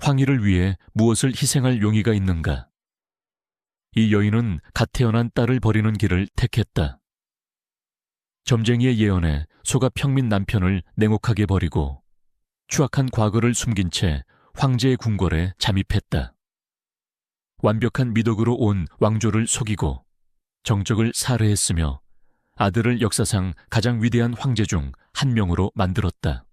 황희를 위해 무엇을 희생할 용의가 있는가? 이 여인은 갓 태어난 딸을 버리는 길을 택했다. 점쟁이의 예언에 속아 평민 남편을 냉혹하게 버리고 추악한 과거를 숨긴 채 황제의 궁궐에 잠입했다. 완벽한 미덕으로 온 왕조를 속이고 정적을 살해했으며 아들을 역사상 가장 위대한 황제 중 한 명으로 만들었다.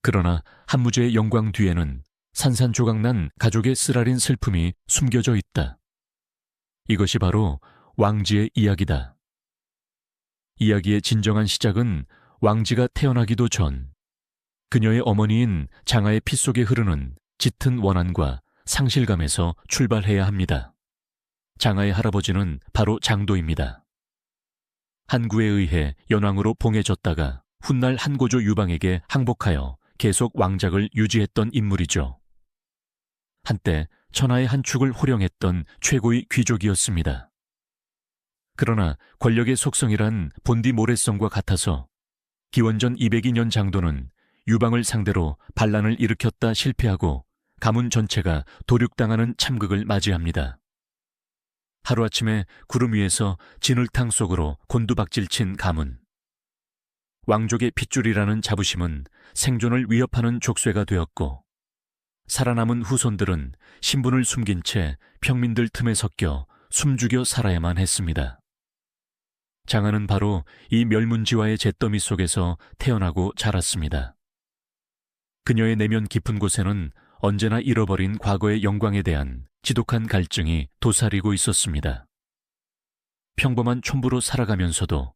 그러나 한무제의 영광 뒤에는 산산조각난 가족의 쓰라린 슬픔이 숨겨져 있다. 이것이 바로 왕지의 이야기다. 이야기의 진정한 시작은 왕지가 태어나기도 전 그녀의 어머니인 장하의 피 속에 흐르는 짙은 원한과 상실감에서 출발해야 합니다. 장하의 할아버지는 바로 장도입니다. 한구에 의해 연왕으로 봉해졌다가 훗날 한고조 유방에게 항복하여 계속 왕작을 유지했던 인물이죠. 한때 천하의 한 축을 호령했던 최고의 귀족이었습니다. 그러나 권력의 속성이란 본디 모래성과 같아서 기원전 202년 장도는 유방을 상대로 반란을 일으켰다 실패하고 가문 전체가 도륙당하는 참극을 맞이합니다. 하루아침에 구름 위에서 진흙탕 속으로 곤두박질친 가문. 왕족의 핏줄이라는 자부심은 생존을 위협하는 족쇄가 되었고 살아남은 후손들은 신분을 숨긴 채 평민들 틈에 섞여 숨죽여 살아야만 했습니다. 장하는 바로 이 멸문지화의 잿더미 속에서 태어나고 자랐습니다. 그녀의 내면 깊은 곳에는 언제나 잃어버린 과거의 영광에 대한 지독한 갈증이 도사리고 있었습니다. 평범한 촌부로 살아가면서도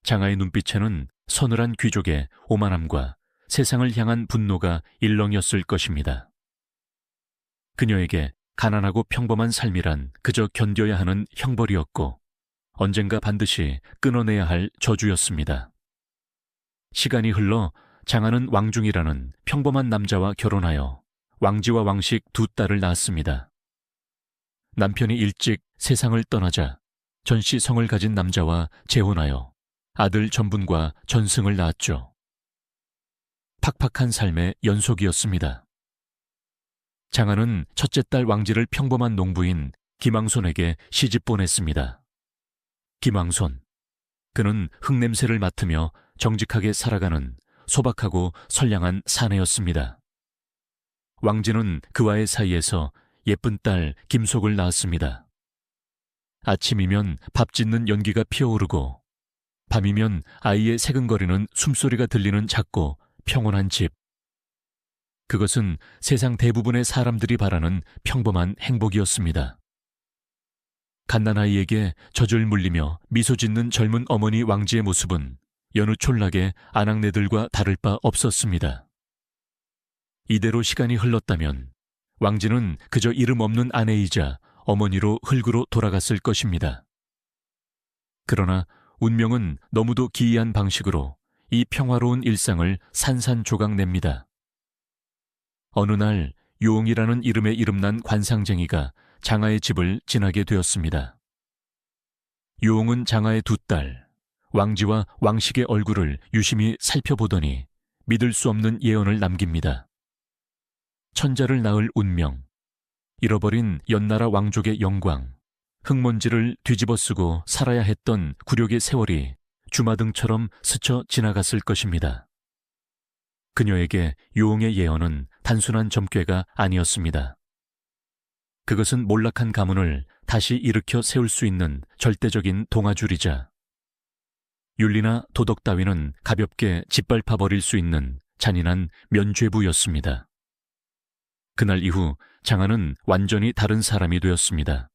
장하의 눈빛에는 서늘한 귀족의 오만함과 세상을 향한 분노가 일렁였을 것입니다. 그녀에게 가난하고 평범한 삶이란 그저 견뎌야 하는 형벌이었고 언젠가 반드시 끊어내야 할 저주였습니다. 시간이 흘러 장하는 왕중이라는 평범한 남자와 결혼하여 왕지와 왕식 두 딸을 낳았습니다. 남편이 일찍 세상을 떠나자 전씨 성을 가진 남자와 재혼하여 아들 전분과 전승을 낳았죠. 팍팍한 삶의 연속이었습니다. 장하는 첫째 딸 왕지를 평범한 농부인 김왕손에게 시집 보냈습니다. 김왕손, 그는 흙냄새를 맡으며 정직하게 살아가는 소박하고 선량한 사내였습니다. 왕지는 그와의 사이에서 예쁜 딸 김속을 낳았습니다. 아침이면 밥 짓는 연기가 피어오르고 밤이면 아이의 새근거리는 숨소리가 들리는 작고 평온한 집. 그것은 세상 대부분의 사람들이 바라는 평범한 행복이었습니다. 갓난아이에게 젖을 물리며 미소 짓는 젊은 어머니 왕지의 모습은 여느 촌락의 아낙네들과 다를 바 없었습니다. 이대로 시간이 흘렀다면 왕지는 그저 이름 없는 아내이자 어머니로 흙으로 돌아갔을 것입니다. 그러나 운명은 너무도 기이한 방식으로 이 평화로운 일상을 산산조각냅니다. 어느 날 요옹이라는 이름에 이름난 관상쟁이가 장하의 집을 지나게 되었습니다. 요옹은 장하의 두 딸, 왕지와 왕식의 얼굴을 유심히 살펴보더니 믿을 수 없는 예언을 남깁니다. 천자를 낳을 운명, 잃어버린 연나라 왕족의 영광, 흙먼지를 뒤집어쓰고 살아야 했던 굴욕의 세월이 주마등처럼 스쳐 지나갔을 것입니다. 그녀에게 요옹의 예언은 단순한 점괘가 아니었습니다. 그것은 몰락한 가문을 다시 일으켜 세울 수 있는 절대적인 동아줄이자 윤리나 도덕 따위는 가볍게 짓밟아 버릴 수 있는 잔인한 면죄부였습니다. 그날 이후 장하는 완전히 다른 사람이 되었습니다.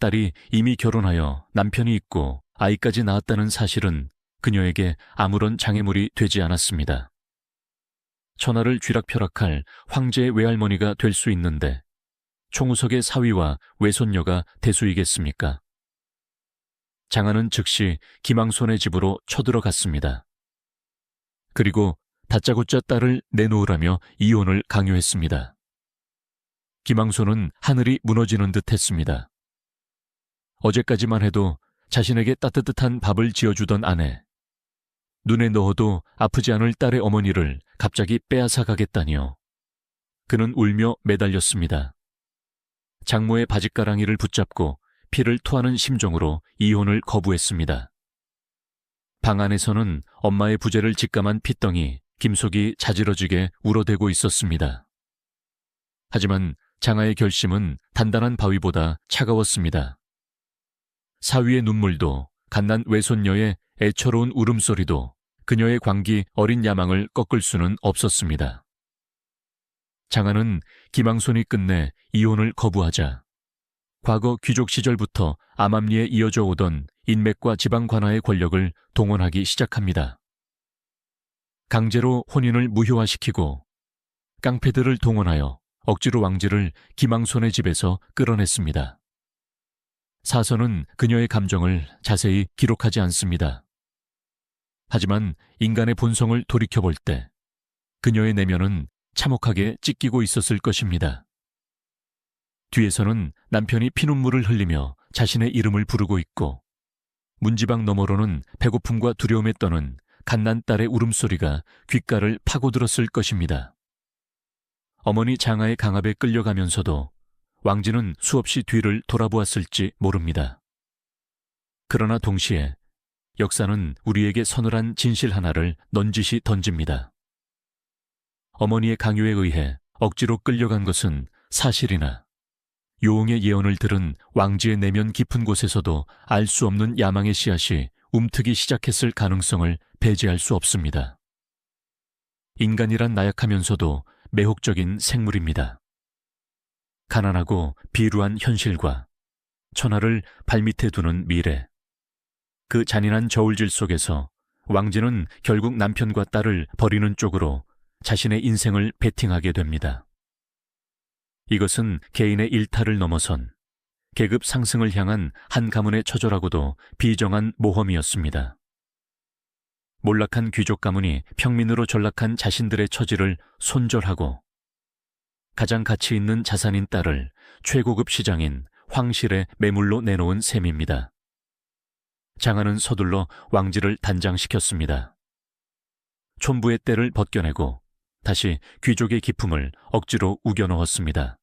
딸이 이미 결혼하여 남편이 있고 아이까지 낳았다는 사실은 그녀에게 아무런 장애물이 되지 않았습니다. 천하를 쥐락펴락할 황제의 외할머니가 될 수 있는데 총우석의 사위와 외손녀가 대수이겠습니까? 장하는 즉시 김왕손의 집으로 쳐들어갔습니다. 그리고 다짜고짜 딸을 내놓으라며 이혼을 강요했습니다. 김왕손은 하늘이 무너지는 듯 했습니다. 어제까지만 해도 자신에게 따뜻한 밥을 지어주던 아내, 눈에 넣어도 아프지 않을 딸의 어머니를 갑자기 빼앗아 가겠다니요. 그는 울며 매달렸습니다. 장모의 바짓가랑이를 붙잡고 피를 토하는 심정으로 이혼을 거부했습니다. 방 안에서는 엄마의 부재를 직감한 핏덩이 김속이 자지러지게 울어대고 있었습니다. 하지만 장하의 결심은 단단한 바위보다 차가웠습니다. 사위의 눈물도 갓난 외손녀의 애처로운 울음소리도 그녀의 광기 어린 야망을 꺾을 수는 없었습니다. 장하는 김항손이 끝내 이혼을 거부하자 과거 귀족 시절부터 암암리에 이어져 오던 인맥과 지방 관아의 권력을 동원하기 시작합니다. 강제로 혼인을 무효화시키고 깡패들을 동원하여 억지로 왕지를 김항손의 집에서 끌어냈습니다. 사서는 그녀의 감정을 자세히 기록하지 않습니다. 하지만 인간의 본성을 돌이켜볼 때 그녀의 내면은 참혹하게 찢기고 있었을 것입니다. 뒤에서는 남편이 피눈물을 흘리며 자신의 이름을 부르고 있고 문지방 너머로는 배고픔과 두려움에 떠는 갓난딸의 울음소리가 귓가를 파고들었을 것입니다. 어머니 장하의 강압에 끌려가면서도 왕지는 수없이 뒤를 돌아보았을지 모릅니다. 그러나 동시에 역사는 우리에게 서늘한 진실 하나를 넌지시 던집니다. 어머니의 강요에 의해 억지로 끌려간 것은 사실이나 요옹의 예언을 들은 왕지의 내면 깊은 곳에서도 알 수 없는 야망의 씨앗이 움트기 시작했을 가능성을 배제할 수 없습니다. 인간이란 나약하면서도 매혹적인 생물입니다. 가난하고 비루한 현실과 천하를 발밑에 두는 미래, 그 잔인한 저울질 속에서 왕지는 결국 남편과 딸을 버리는 쪽으로 자신의 인생을 베팅하게 됩니다. 이것은 개인의 일탈을 넘어선 계급 상승을 향한 한 가문의 처절하고도 비정한 모험이었습니다. 몰락한 귀족 가문이 평민으로 전락한 자신들의 처지를 손절하고 가장 가치 있는 자산인 딸을 최고급 시장인 황실에 매물로 내놓은 셈입니다. 장하는 서둘러 왕지를 단장시켰습니다. 촌부의 때를 벗겨내고 다시 귀족의 기품을 억지로 우겨넣었습니다.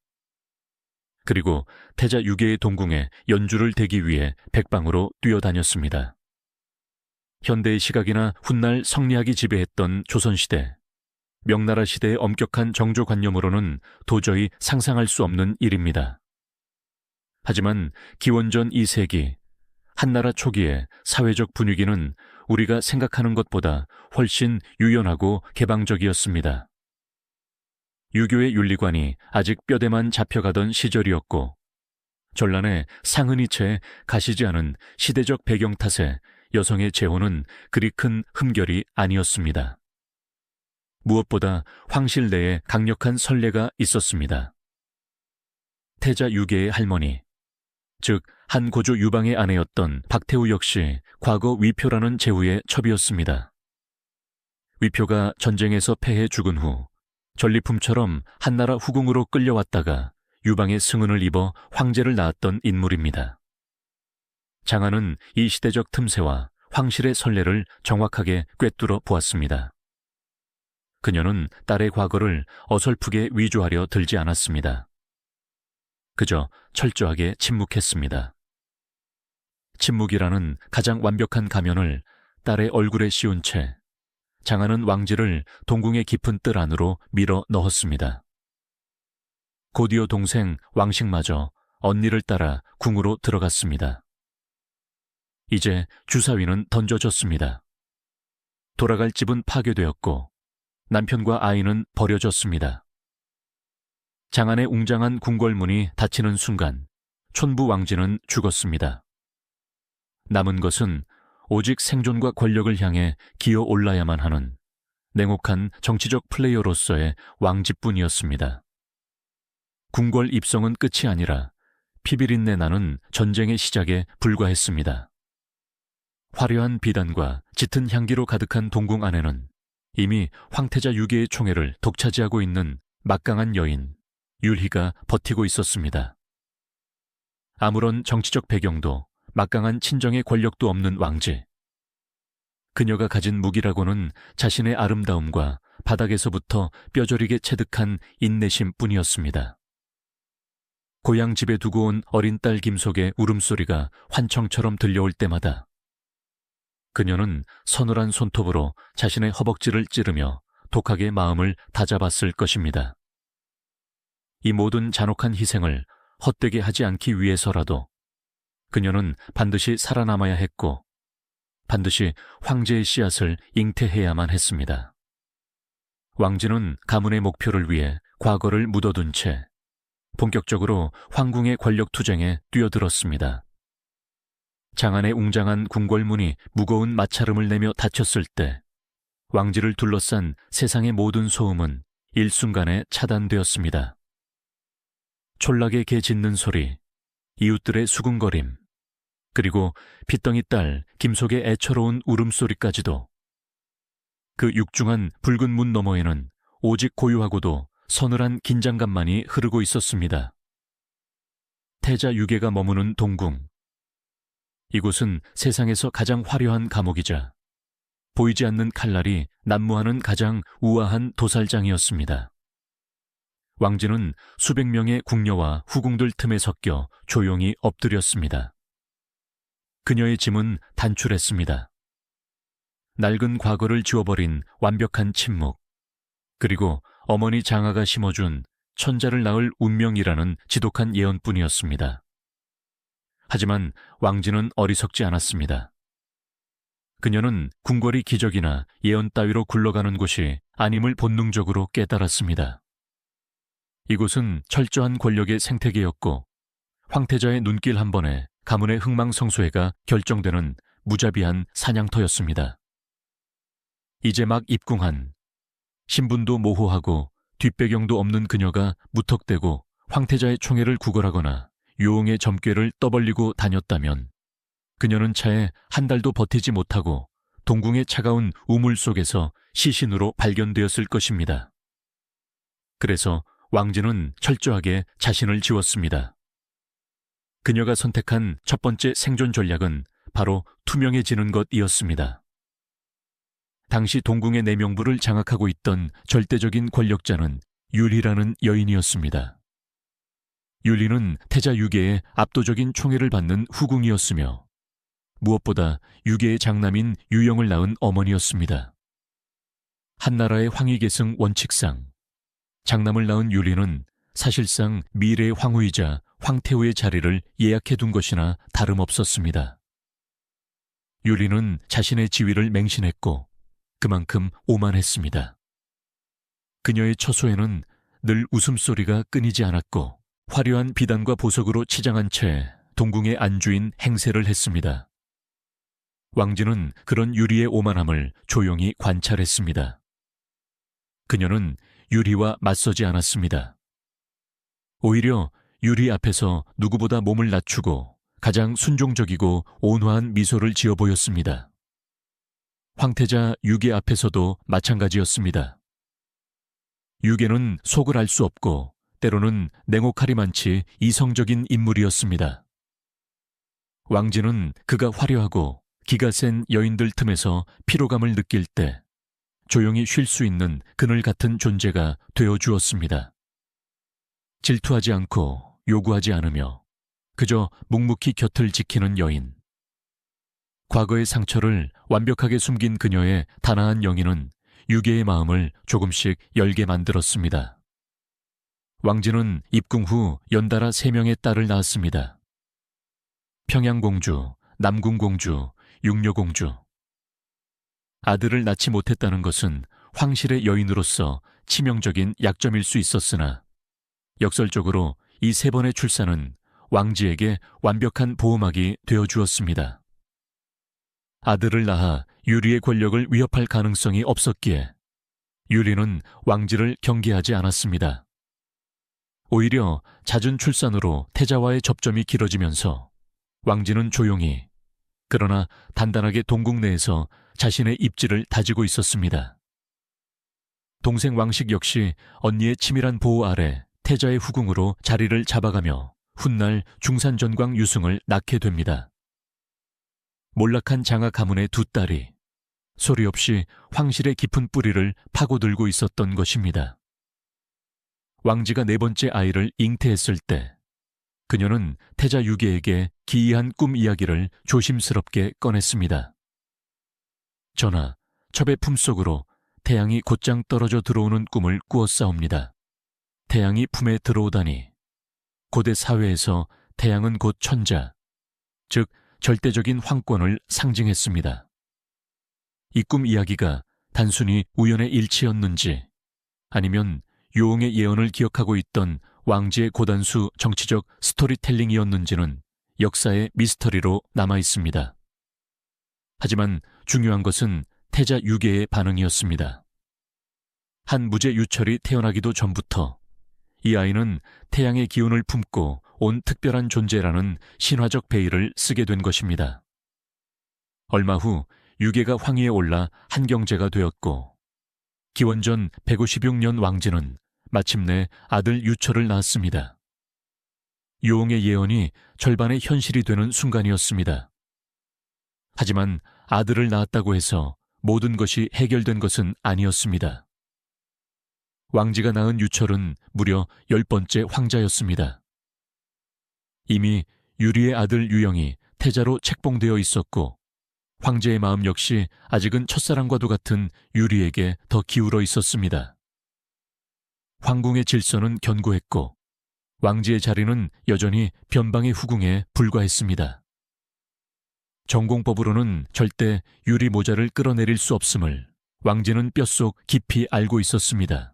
그리고 태자 유계의 동궁에 연주를 대기 위해 백방으로 뛰어다녔습니다. 현대의 시각이나 훗날 성리학이 지배했던 조선시대, 명나라 시대의 엄격한 정조관념으로는 도저히 상상할 수 없는 일입니다. 하지만 기원전 2세기 한나라 초기의 사회적 분위기는 우리가 생각하는 것보다 훨씬 유연하고 개방적이었습니다. 유교의 윤리관이 아직 뼈대만 잡혀가던 시절이었고 전란의 상흔이 채 가시지 않은 시대적 배경 탓에 여성의 재혼은 그리 큰 흠결이 아니었습니다. 무엇보다 황실 내에 강력한 선례가 있었습니다. 태자 유계의 할머니, 즉 한 고조 유방의 아내였던 박태우 역시 과거 위표라는 제후의 첩이었습니다. 위표가 전쟁에서 패해 죽은 후 전리품처럼 한나라 후궁으로 끌려왔다가 유방의 승은을 입어 황제를 낳았던 인물입니다. 장하는 이 시대적 틈새와 황실의 선례를 정확하게 꿰뚫어 보았습니다. 그녀는 딸의 과거를 어설프게 위조하려 들지 않았습니다. 그저 철저하게 침묵했습니다. 침묵이라는 가장 완벽한 가면을 딸의 얼굴에 씌운 채 장하는 왕지를 동궁의 깊은 뜰 안으로 밀어 넣었습니다. 곧이어 동생 왕식마저 언니를 따라 궁으로 들어갔습니다. 이제 주사위는 던져졌습니다. 돌아갈 집은 파괴되었고 남편과 아이는 버려졌습니다. 장안의 웅장한 궁궐문이 닫히는 순간 촌부 왕지는 죽었습니다. 남은 것은 오직 생존과 권력을 향해 기어 올라야만 하는 냉혹한 정치적 플레이어로서의 왕집뿐이었습니다. 궁궐 입성은 끝이 아니라 피비린내 나는 전쟁의 시작에 불과했습니다. 화려한 비단과 짙은 향기로 가득한 동궁 안에는 이미 황태자 유계의 총애를 독차지하고 있는 막강한 여인 율희가 버티고 있었습니다. 아무런 정치적 배경도 막강한 친정의 권력도 없는 왕지. 그녀가 가진 무기라고는 자신의 아름다움과 바닥에서부터 뼈저리게 체득한 인내심 뿐이었습니다. 고향 집에 두고 온 어린 딸 김속의 울음소리가 환청처럼 들려올 때마다 그녀는 서늘한 손톱으로 자신의 허벅지를 찌르며 독하게 마음을 다잡았을 것입니다. 이 모든 잔혹한 희생을 헛되게 하지 않기 위해서라도 그녀는 반드시 살아남아야 했고 반드시 황제의 씨앗을 잉태해야만 했습니다. 왕진은 가문의 목표를 위해 과거를 묻어둔 채 본격적으로 황궁의 권력 투쟁에 뛰어들었습니다. 장안의 웅장한 궁궐문이 무거운 마찰음을 내며 닫혔을 때 왕지를 둘러싼 세상의 모든 소음은 일순간에 차단되었습니다. 촌락의 개 짖는 소리, 이웃들의 수군거림, 그리고 핏덩이 딸 김속의 애처로운 울음소리까지도 그 육중한 붉은 문 너머에는 오직 고요하고도 서늘한 긴장감만이 흐르고 있었습니다. 태자 유계가 머무는 동궁. 이곳은 세상에서 가장 화려한 감옥이자 보이지 않는 칼날이 난무하는 가장 우아한 도살장이었습니다. 왕진은 수백 명의 궁녀와 후궁들 틈에 섞여 조용히 엎드렸습니다. 그녀의 짐은 단출했습니다. 낡은 과거를 지워버린 완벽한 침묵, 그리고 어머니 장하가 심어준 천자를 낳을 운명이라는 지독한 예언뿐이었습니다. 하지만 왕진은 어리석지 않았습니다. 그녀는 궁궐이 기적이나 예언 따위로 굴러가는 곳이 아님을 본능적으로 깨달았습니다. 이곳은 철저한 권력의 생태계였고 황태자의 눈길 한 번에 가문의 흥망성쇠가 결정되는 무자비한 사냥터였습니다. 이제 막 입궁한 신분도 모호하고 뒷배경도 없는 그녀가 무턱대고 황태자의 총애를 구걸하거나 유홍의 점괘를 떠벌리고 다녔다면 그녀는 차에 한 달도 버티지 못하고 동궁의 차가운 우물 속에서 시신으로 발견되었을 것입니다. 그래서 왕진은 철저하게 자신을 지웠습니다. 그녀가 선택한 첫 번째 생존 전략은 바로 투명해지는 것이었습니다. 당시 동궁의 내명부를 장악하고 있던 절대적인 권력자는 율희라는 여인이었습니다. 율희는 태자 유계의 압도적인 총애를 받는 후궁이었으며 무엇보다 유계의 장남인 유영을 낳은 어머니였습니다. 한나라의 황위계승 원칙상 장남을 낳은 율희는 사실상 미래의 황후이자 황태후의 자리를 예약해둔 것이나 다름없었습니다. 율희는 자신의 지위를 맹신했고 그만큼 오만했습니다. 그녀의 처소에는 늘 웃음소리가 끊이지 않았고 화려한 비단과 보석으로 치장한 채 동궁의 안주인 행세를 했습니다. 왕진은 그런 율희의 오만함을 조용히 관찰했습니다. 그녀는 율희와 맞서지 않았습니다. 오히려 율희 앞에서 누구보다 몸을 낮추고 가장 순종적이고 온화한 미소를 지어 보였습니다. 황태자 유계 앞에서도 마찬가지였습니다. 유계는 속을 알 수 없고 때로는 냉혹하리 많지 이성적인 인물이었습니다. 왕진은 그가 화려하고 기가 센 여인들 틈에서 피로감을 느낄 때 조용히 쉴 수 있는 그늘 같은 존재가 되어주었습니다. 질투하지 않고 요구하지 않으며 그저 묵묵히 곁을 지키는 여인. 과거의 상처를 완벽하게 숨긴 그녀의 단아한 영인은 유계의 마음을 조금씩 열게 만들었습니다. 왕진은 입궁 후 연달아 3명의 딸을 낳았습니다. 평양공주, 남궁공주, 육려공주. 아들을 낳지 못했다는 것은 황실의 여인으로서 치명적인 약점일 수 있었으나 역설적으로 이 3번의 출산은 왕지에게 완벽한 보호막이 되어주었습니다. 아들을 낳아 율희의 권력을 위협할 가능성이 없었기에 율희는 왕지를 경계하지 않았습니다. 오히려 잦은 출산으로 태자와의 접점이 길어지면서 왕지는 조용히 그러나 단단하게 동궁 내에서 자신의 입지를 다지고 있었습니다. 동생 왕식 역시 언니의 치밀한 보호 아래 태자의 후궁으로 자리를 잡아가며 훗날 중산전광 유승을 낳게 됩니다. 몰락한 장하 가문의 2 딸이 소리 없이 황실의 깊은 뿌리를 파고들고 있었던 것입니다. 왕지가 네 번째 아이를 잉태했을 때 그녀는 태자 유계에게 기이한 꿈 이야기를 조심스럽게 꺼냈습니다. 전하, 첩의 품속으로 태양이 곧장 떨어져 들어오는 꿈을 꾸었사옵니다. 태양이 품에 들어오다니 고대 사회에서 태양은 곧 천자, 즉 절대적인 황권을 상징했습니다. 이 꿈 이야기가 단순히 우연의 일치였는지 아니면 요옹의 예언을 기억하고 있던 왕지의 고단수 정치적 스토리텔링이었는지는 역사의 미스터리로 남아 있습니다. 하지만 중요한 것은 태자 유계의 반응이었습니다. 한 무제 유철이 태어나기도 전부터 이 아이는 태양의 기운을 품고 온 특별한 존재라는 신화적 베일을 쓰게 된 것입니다. 얼마 후 유계가 황위에 올라 한경제가 되었고 기원전 156년 왕지는 마침내 아들 유철을 낳았습니다. 요옹의 예언이 절반의 현실이 되는 순간이었습니다. 하지만 아들을 낳았다고 해서 모든 것이 해결된 것은 아니었습니다. 왕지가 낳은 유철은 무려 10번째 황자였습니다. 이미 유리의 아들 유영이 태자로 책봉되어 있었고 황제의 마음 역시 아직은 첫사랑과도 같은 유리에게 더 기울어 있었습니다. 황궁의 질서는 견고했고 왕지의 자리는 여전히 변방의 후궁에 불과했습니다. 전공법으로는 절대 유리 모자를 끌어내릴 수 없음을 왕지는 뼛속 깊이 알고 있었습니다.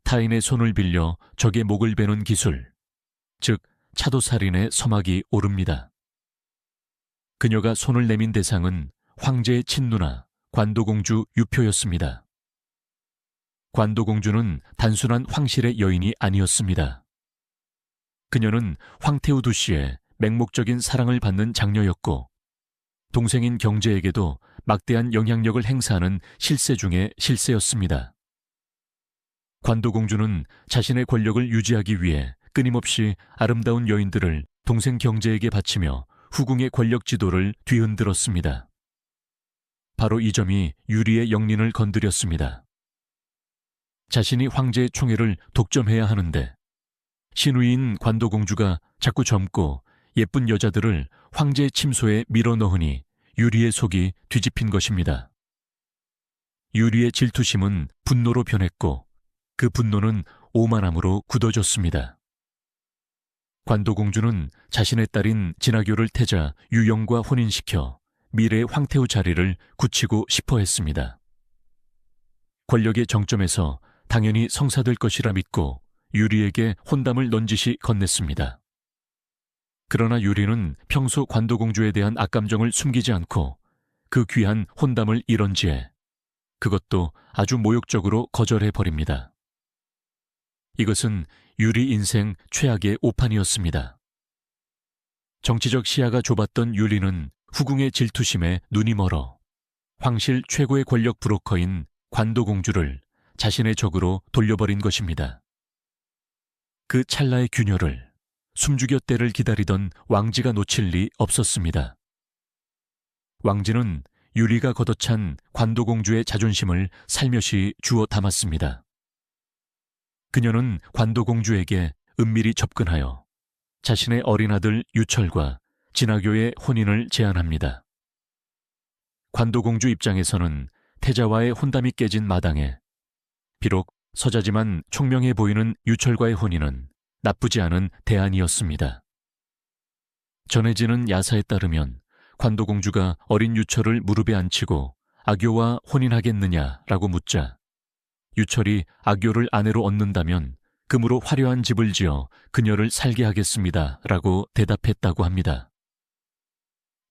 타인의 손을 빌려 적의 목을 베는 기술, 즉 차도살인의 서막이 오릅니다. 그녀가 손을 내민 대상은 황제의 친누나 관도공주 유표였습니다. 관도공주는 단순한 황실의 여인이 아니었습니다. 그녀는 황태우 두씨의 맹목적인 사랑을 받는 장녀였고 동생인 경제에게도 막대한 영향력을 행사하는 실세 중의 실세였습니다. 관도공주는 자신의 권력을 유지하기 위해 끊임없이 아름다운 여인들을 동생 경제에게 바치며 후궁의 권력 지도를 뒤흔들었습니다. 바로 이 점이 유리의 영린을 건드렸습니다. 자신이 황제의 총애를 독점해야 하는데 신우이인 관도공주가 자꾸 젊고 예쁜 여자들을 황제의 침소에 밀어넣으니 유리의 속이 뒤집힌 것입니다. 유리의 질투심은 분노로 변했고 그 분노는 오만함으로 굳어졌습니다. 관도공주는 자신의 딸인 진화교를 태자 유영과 혼인시켜 미래의 황태우 자리를 굳히고 싶어 했습니다. 권력의 정점에서 당연히 성사될 것이라 믿고 유리에게 혼담을 넌지시 건넸습니다. 그러나 유리는 평소 관도공주에 대한 악감정을 숨기지 않고 그 귀한 혼담을 이런지에 그것도 아주 모욕적으로 거절해버립니다. 이것은 유리 인생 최악의 오판이었습니다. 정치적 시야가 좁았던 유리는 후궁의 질투심에 눈이 멀어 황실 최고의 권력 브로커인 관도공주를 자신의 적으로 돌려버린 것입니다. 그 찰나의 균열을 숨죽여 때를 기다리던 왕지가 놓칠 리 없었습니다. 왕지는 유리가 걷어찬 관도공주의 자존심을 살며시 주워 담았습니다. 그녀는 관도공주에게 은밀히 접근하여 자신의 어린 아들 유철과 진화교의 혼인을 제안합니다. 관도공주 입장에서는 태자와의 혼담이 깨진 마당에 비록 서자지만 총명해 보이는 유철과의 혼인은 나쁘지 않은 대안이었습니다. 전해지는 야사에 따르면 관도공주가 어린 유철을 무릎에 앉히고 아교와 혼인하겠느냐라고 묻자 유철이 아교를 아내로 얻는다면 금으로 화려한 집을 지어 그녀를 살게 하겠습니다 라고 대답했다고 합니다.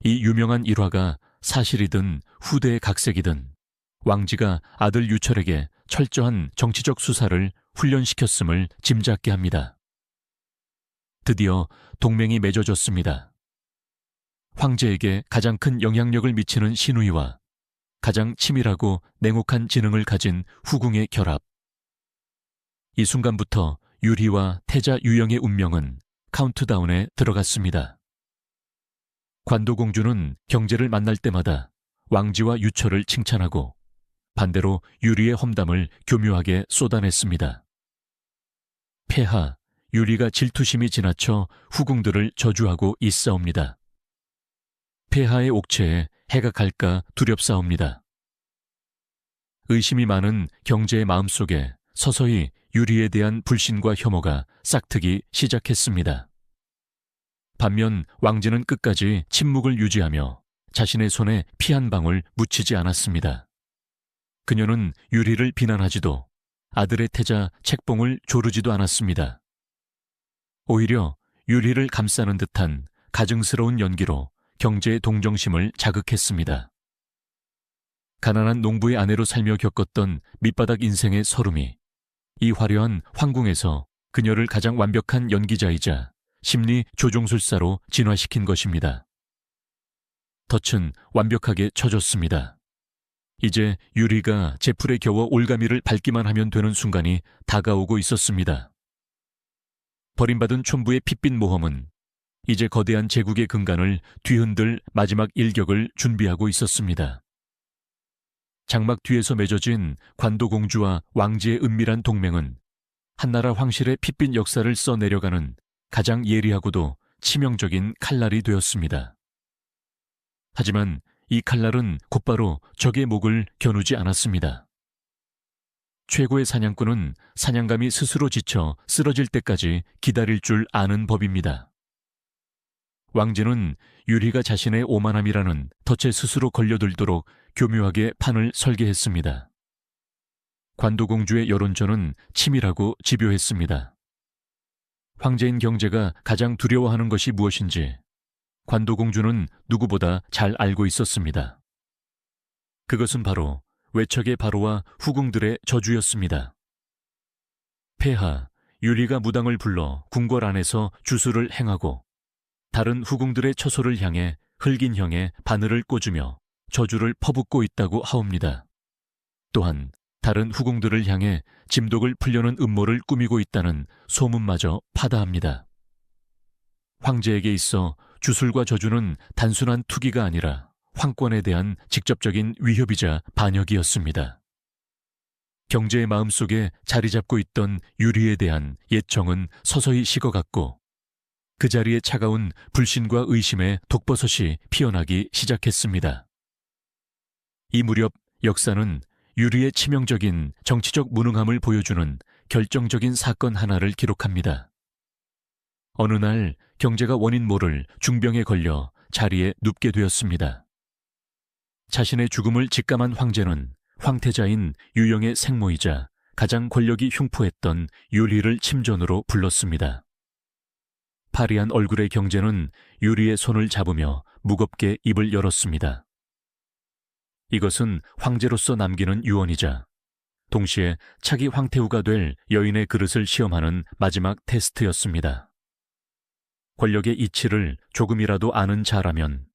이 유명한 일화가 사실이든 후대의 각색이든 왕지가 아들 유철에게 철저한 정치적 수사를 훈련시켰음을 짐작케 합니다. 드디어 동맹이 맺어졌습니다. 황제에게 가장 큰 영향력을 미치는 신우이와 가장 치밀하고 냉혹한 지능을 가진 후궁의 결합. 이 순간부터 유리와 태자 유영의 운명은 카운트다운에 들어갔습니다. 관도공주는 경제를 만날 때마다 왕지와 유처를 칭찬하고 반대로 유리의 험담을 교묘하게 쏟아냈습니다. 폐하, 유리가 질투심이 지나쳐 후궁들을 저주하고 있사옵니다. 폐하의 옥체에 해가 갈까 두렵사옵니다. 의심이 많은 경제의 마음속에 서서히 유리에 대한 불신과 혐오가 싹트기 시작했습니다. 반면 왕지는 끝까지 침묵을 유지하며 자신의 손에 피 한 방울 묻히지 않았습니다. 그녀는 유리를 비난하지도 아들의 태자 책봉을 조르지도 않았습니다. 오히려 유리를 감싸는 듯한 가증스러운 연기로 경제의 동정심을 자극했습니다. 가난한 농부의 아내로 살며 겪었던 밑바닥 인생의 서름이 이 화려한 황궁에서 그녀를 가장 완벽한 연기자이자 심리 조종술사로 진화시킨 것입니다. 덫은 완벽하게 쳐졌습니다. 이제 유리가 제풀에 겨워 올가미를 밟기만 하면 되는 순간이 다가오고 있었습니다. 버림받은 촌부의 핏빛 모험은 이제 거대한 제국의 근간을 뒤흔들 마지막 일격을 준비하고 있었습니다. 장막 뒤에서 맺어진 관도공주와 왕지의 은밀한 동맹은 한나라 황실의 핏빛 역사를 써내려가는 가장 예리하고도 치명적인 칼날이 되었습니다. 하지만 이 칼날은 곧바로 적의 목을 겨누지 않았습니다. 최고의 사냥꾼은 사냥감이 스스로 지쳐 쓰러질 때까지 기다릴 줄 아는 법입니다. 왕지는 유리가 자신의 오만함이라는 덫에 스스로 걸려들도록 교묘하게 판을 설계했습니다. 관도공주의 여론전은 치밀하고 집요했습니다. 황제인 경제가 가장 두려워하는 것이 무엇인지 관도공주는 누구보다 잘 알고 있었습니다. 그것은 바로 외척의 바로와 후궁들의 저주였습니다. 폐하, 유리가 무당을 불러 궁궐 안에서 주술을 행하고 다른 후궁들의 처소를 향해 흙인 형에 바늘을 꽂으며 저주를 퍼붓고 있다고 하옵니다. 또한 다른 후궁들을 향해 짐독을 풀려는 음모를 꾸미고 있다는 소문마저 파다합니다. 황제에게 있어 주술과 저주는 단순한 투기가 아니라 황권에 대한 직접적인 위협이자 반역이었습니다. 경제의 마음속에 자리 잡고 있던 유리에 대한 옛정은 서서히 식어갔고 그 자리에 차가운 불신과 의심의 독버섯이 피어나기 시작했습니다. 이 무렵 역사는 유리의 치명적인 정치적 무능함을 보여주는 결정적인 사건 하나를 기록합니다. 어느 날 경제가 원인 모를 중병에 걸려 자리에 눕게 되었습니다. 자신의 죽음을 직감한 황제는 황태자인 유영의 생모이자 가장 권력이 흉포했던 유리를 침전으로 불렀습니다. 파리한 얼굴의 경제는 유리의 손을 잡으며 무겁게 입을 열었습니다. 이것은 황제로서 남기는 유언이자 동시에 차기 황태후가 될 여인의 그릇을 시험하는 마지막 테스트였습니다. 권력의 이치를 조금이라도 아는 자라면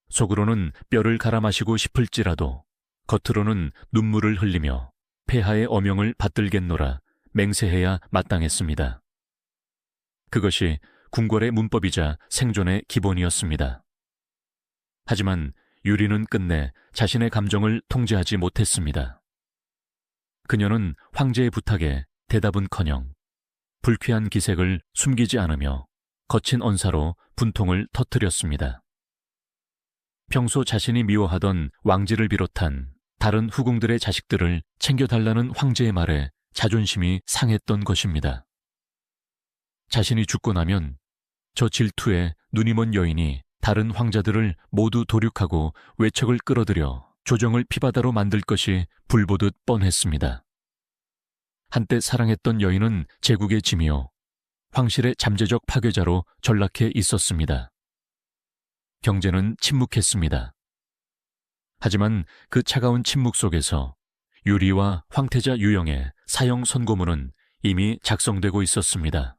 속으로는 뼈를 갈아 마시고 싶을지라도 겉으로는 눈물을 흘리며 폐하의 어명을 받들겠노라 맹세해야 마땅했습니다. 그것이 궁궐의 문법이자 생존의 기본이었습니다. 하지만 유리는 끝내 자신의 감정을 통제하지 못했습니다. 그녀는 황제의 부탁에 대답은커녕 불쾌한 기색을 숨기지 않으며 거친 언사로 분통을 터뜨렸습니다. 평소 자신이 미워하던 왕지를 비롯한 다른 후궁들의 자식들을 챙겨달라는 황제의 말에 자존심이 상했던 것입니다. 자신이 죽고 나면 저 질투에 눈이 먼 여인이 다른 황자들을 모두 도륙하고 외척을 끌어들여 조정을 피바다로 만들 것이 불보듯 뻔했습니다. 한때 사랑했던 여인은 제국의 짐이요 황실의 잠재적 파괴자로 전락해 있었습니다. 경제는 침묵했습니다. 하지만 그 차가운 침묵 속에서 유리와 황태자 유영의 사형 선고문은 이미 작성되고 있었습니다.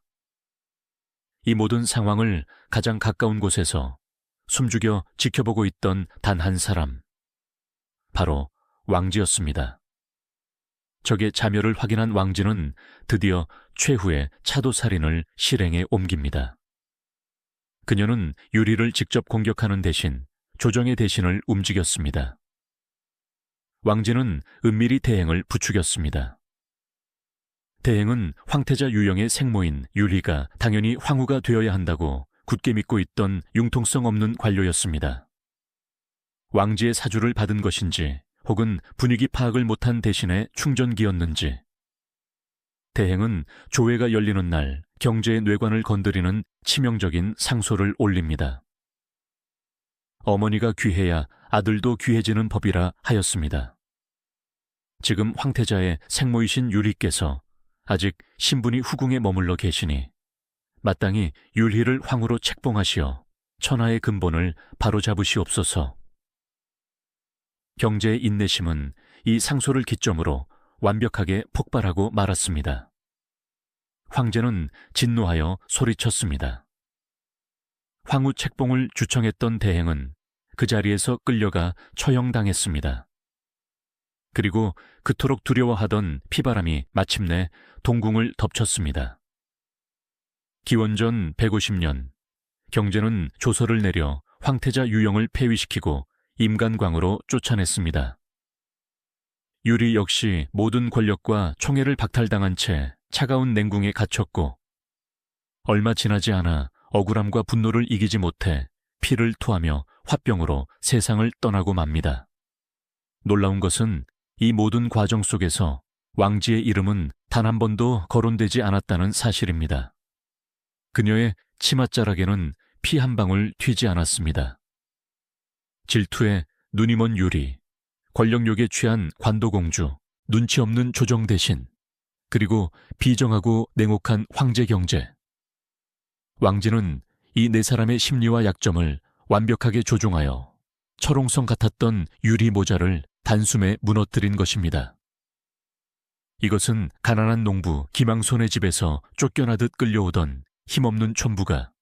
이 모든 상황을 가장 가까운 곳에서 숨죽여 지켜보고 있던 단 한 사람, 바로 왕지였습니다. 적의 자멸을 확인한 왕지는 드디어 최후의 차도살인을 실행에 옮깁니다. 그녀는 유리를 직접 공격하는 대신 조정의 대신을 움직였습니다. 왕제는 은밀히 대행을 부추겼습니다. 대행은 황태자 유영의 생모인 유리가 당연히 황후가 되어야 한다고 굳게 믿고 있던 융통성 없는 관료였습니다. 왕지의 사주를 받은 것인지 혹은 분위기 파악을 못한 대신에 충전기였는지 대행은 조회가 열리는 날 경제의 뇌관을 건드리는 치명적인 상소를 올립니다. 어머니가 귀해야 아들도 귀해지는 법이라 하였습니다. 지금 황태자의 생모이신 유리께서 아직 신분이 후궁에 머물러 계시니 마땅히 율희를 황후로 책봉하시어 천하의 근본을 바로잡으시옵소서. 경제의 인내심은 이 상소를 기점으로 완벽하게 폭발하고 말았습니다. 황제는 진노하여 소리쳤습니다. 황후 책봉을 주청했던 대행은 그 자리에서 끌려가 처형당했습니다. 그리고 그토록 두려워하던 피바람이 마침내 동궁을 덮쳤습니다. 기원전 150년, 경제는 조서를 내려 황태자 유영을 폐위시키고 임간광으로 쫓아냈습니다. 유리 역시 모든 권력과 총애를 박탈당한 채 차가운 냉궁에 갇혔고 얼마 지나지 않아 억울함과 분노를 이기지 못해 피를 토하며 화병으로 세상을 떠나고 맙니다. 놀라운 것은 이 모든 과정 속에서 왕지의 이름은 단 한 번도 거론되지 않았다는 사실입니다. 그녀의 치맛자락에는 피 한 방울 튀지 않았습니다. 질투에 눈이 먼 유리, 권력욕에 취한 관도공주, 눈치 없는 조정 대신, 그리고 비정하고 냉혹한 황제 경제. 왕지는 이 네 사람의 심리와 약점을 완벽하게 조종하여 철옹성 같았던 유리 모자를 단숨에 무너뜨린 것입니다. 이것은 가난한 농부 김항손의 집에서 쫓겨나듯 끌려오던 힘없는 촌부가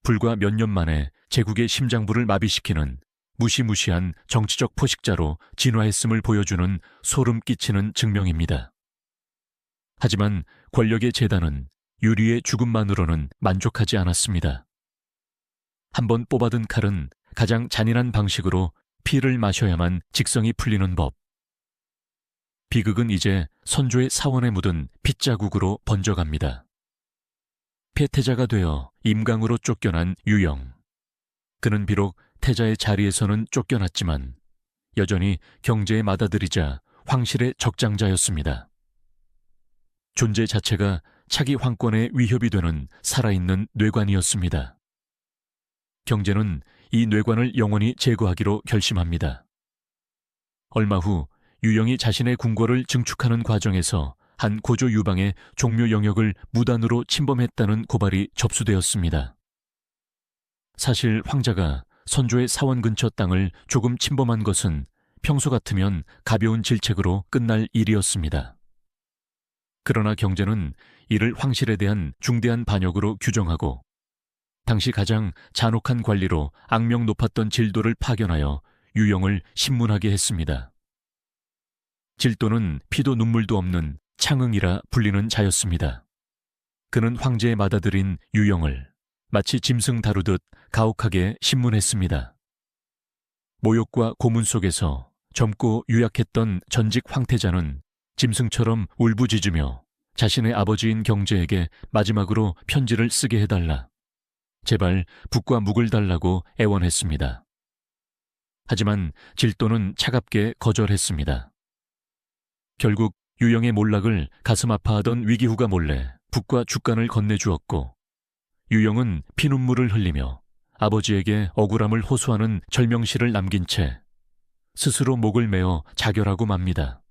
불과 몇 년 만에 제국의 심장부를 마비시키는 무시무시한 정치적 포식자로 진화했음을 보여주는 소름 끼치는 증명입니다. 하지만 권력의 재단은 유리의 죽음만으로는 만족하지 않았습니다. 한번 뽑아든 칼은 가장 잔인한 방식으로 피를 마셔야만 직성이 풀리는 법. 비극은 이제 선조의 사원에 묻은 핏자국으로 번져갑니다. 폐태자가 되어 임강으로 쫓겨난 유영. 그는 비록 태자의 자리에서는 쫓겨났지만 여전히 경제에 맏아들이자 황실의 적장자였습니다. 존재 자체가 차기 황권의 위협이 되는 살아있는 뇌관이었습니다. 경제는 이 뇌관을 영원히 제거하기로 결심합니다. 얼마 후 유영이 자신의 궁궐을 증축하는 과정에서 한 고조 유방의 종묘 영역을 무단으로 침범했다는 고발이 접수되었습니다. 사실 황자가 선조의 사원 근처 땅을 조금 침범한 것은 평소 같으면 가벼운 질책으로 끝날 일이었습니다. 그러나 경제는 이를 황실에 대한 중대한 반역으로 규정하고 당시 가장 잔혹한 관리로 악명 높았던 질도를 파견하여 유영을 신문하게 했습니다. 질도는 피도 눈물도 없는 창응이라 불리는 자였습니다. 그는 황제의 맏아들인 유영을 마치 짐승 다루듯 가혹하게 신문했습니다. 모욕과 고문 속에서 젊고 유약했던 전직 황태자는 짐승처럼 울부짖으며 자신의 아버지인 경제에게 마지막으로 편지를 쓰게 해달라, 제발 북과 묵을 달라고 애원했습니다. 하지만 질도는 차갑게 거절했습니다. 결국 유영의 몰락을 가슴 아파하던 위기후가 몰래 북과 죽간을 건네주었고 유영은 피눈물을 흘리며 아버지에게 억울함을 호소하는 절명시를 남긴 채 스스로 목을 메어 자결하고 맙니다.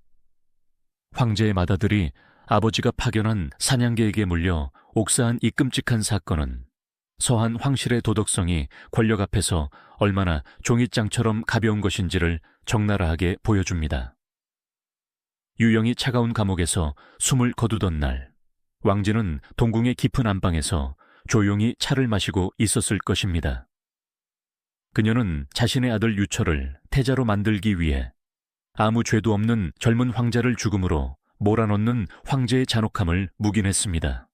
황제의 맏아들이 아버지가 파견한 사냥개에게 물려 옥사한 이 끔찍한 사건은 서한 황실의 도덕성이 권력 앞에서 얼마나 종잇장처럼 가벼운 것인지를 적나라하게 보여줍니다. 유영이 차가운 감옥에서 숨을 거두던 날, 왕지는 동궁의 깊은 안방에서 조용히 차를 마시고 있었을 것입니다. 그녀는 자신의 아들 유철을 태자로 만들기 위해 아무 죄도 없는 젊은 황자를 죽음으로 몰아넣는 황제의 잔혹함을 묵인했습니다.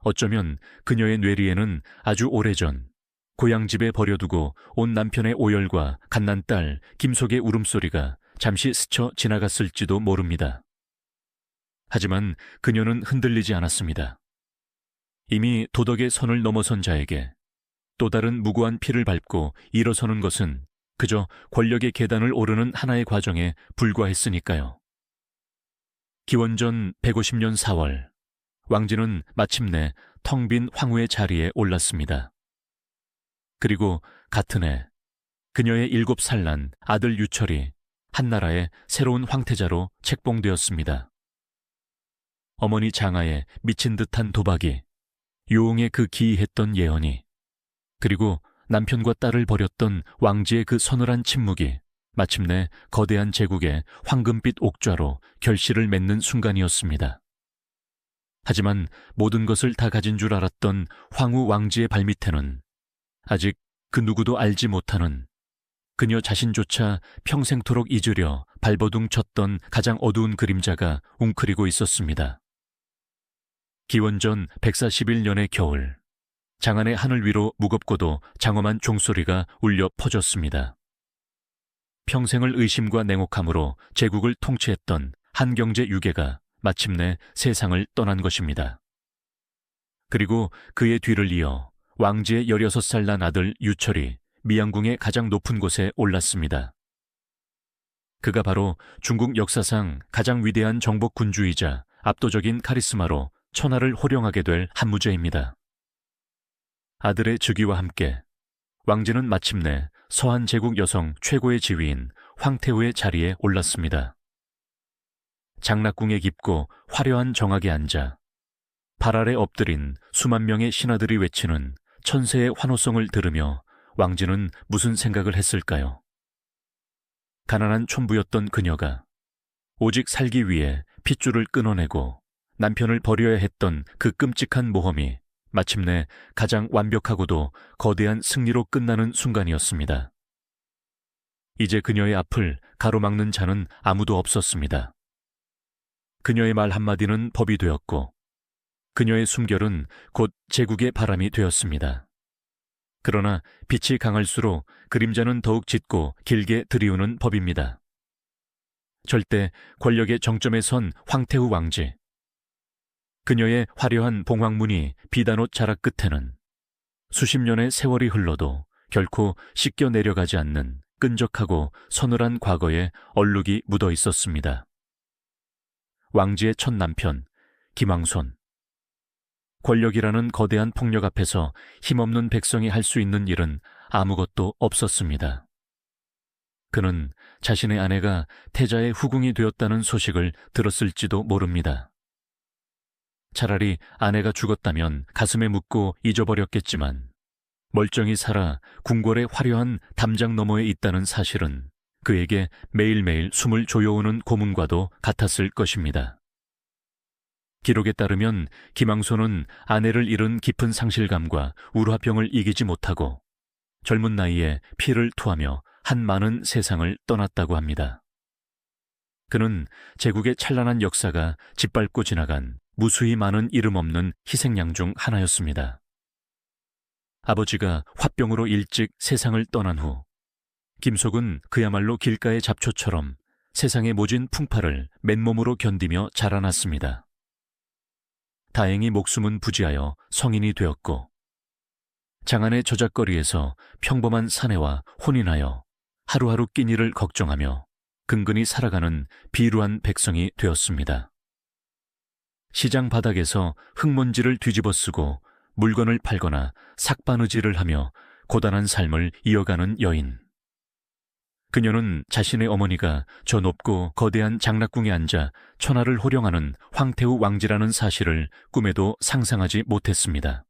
어쩌면 그녀의 뇌리에는 아주 오래전 고향집에 버려두고 온 남편의 오열과 갓난 딸 김속의 울음소리가 잠시 스쳐 지나갔을지도 모릅니다. 하지만 그녀는 흔들리지 않았습니다. 이미 도덕의 선을 넘어선 자에게 또 다른 무고한 피를 밟고 일어서는 것은 그저 권력의 계단을 오르는 하나의 과정에 불과했으니까요. 기원전 150년 4월, 왕진은 마침내 텅 빈 황후의 자리에 올랐습니다. 그리고 같은 해, 그녀의 7살 난 아들 유철이 한나라의 새로운 황태자로 책봉되었습니다. 어머니 장하의 미친 듯한 도박이, 유홍의 그 기이했던 예언이, 그리고 남편과 딸을 버렸던 왕지의 그 서늘한 침묵이 마침내 거대한 제국의 황금빛 옥좌로 결실을 맺는 순간이었습니다. 하지만 모든 것을 다 가진 줄 알았던 황후 왕지의 발밑에는 아직 그 누구도 알지 못하는, 그녀 자신조차 평생토록 잊으려 발버둥 쳤던 가장 어두운 그림자가 웅크리고 있었습니다. 기원전 141년의 겨울, 장안의 하늘 위로 무겁고도 장엄한 종소리가 울려 퍼졌습니다. 평생을 의심과 냉혹함으로 제국을 통치했던 한경제 유계가 마침내 세상을 떠난 것입니다. 그리고 그의 뒤를 이어 왕지의 16살 난 아들 유철이 미양궁의 가장 높은 곳에 올랐습니다. 그가 바로 중국 역사상 가장 위대한 정복 군주이자 압도적인 카리스마로 천하를 호령하게 될 한무제입니다. 아들의 즉위와 함께 왕진은 마침내 서한 제국 여성 최고의 지위인 황태후의 자리에 올랐습니다. 장락궁에 깊고 화려한 정악에 앉아 발 아래 엎드린 수만 명의 신하들이 외치는 천세의 환호성을 들으며 왕진은 무슨 생각을 했을까요? 가난한 촌부였던 그녀가 오직 살기 위해 핏줄을 끊어내고 남편을 버려야 했던 그 끔찍한 모험이 마침내 가장 완벽하고도 거대한 승리로 끝나는 순간이었습니다. 이제 그녀의 앞을 가로막는 자는 아무도 없었습니다. 그녀의 말 한마디는 법이 되었고 그녀의 숨결은 곧 제국의 바람이 되었습니다. 그러나 빛이 강할수록 그림자는 더욱 짙고 길게 들이우는 법입니다. 절대 권력의 정점에 선 황태후 왕지. 그녀의 화려한 봉황문이 비단옷 자락 끝에는 수십 년의 세월이 흘러도 결코 씻겨 내려가지 않는 끈적하고 서늘한 과거의 얼룩이 묻어 있었습니다. 왕지의 첫 남편, 김왕손. 권력이라는 거대한 폭력 앞에서 힘없는 백성이 할 수 있는 일은 아무것도 없었습니다. 그는 자신의 아내가 태자의 후궁이 되었다는 소식을 들었을지도 모릅니다. 차라리 아내가 죽었다면 가슴에 묻고 잊어버렸겠지만 멀쩡히 살아 궁궐의 화려한 담장 너머에 있다는 사실은 그에게 매일매일 숨을 조여오는 고문과도 같았을 것입니다. 기록에 따르면 김왕손은 아내를 잃은 깊은 상실감과 우라병을 이기지 못하고 젊은 나이에 피를 토하며 한 많은 세상을 떠났다고 합니다. 그는 제국의 찬란한 역사가 짓밟고 지나간 무수히 많은 이름 없는 희생양 중 하나였습니다. 아버지가 화병으로 일찍 세상을 떠난 후 김속은 그야말로 길가의 잡초처럼 세상의 모진 풍파를 맨몸으로 견디며 자라났습니다. 다행히 목숨은 부지하여 성인이 되었고 장안의 저작거리에서 평범한 사내와 혼인하여 하루하루 끼니를 걱정하며 근근히 살아가는 비루한 백성이 되었습니다. 시장 바닥에서 흙먼지를 뒤집어쓰고 물건을 팔거나 삭바느질을 하며 고단한 삶을 이어가는 여인. 그녀는 자신의 어머니가 저 높고 거대한 장락궁에 앉아 천하를 호령하는 황태후 왕지라는 사실을 꿈에도 상상하지 못했습니다.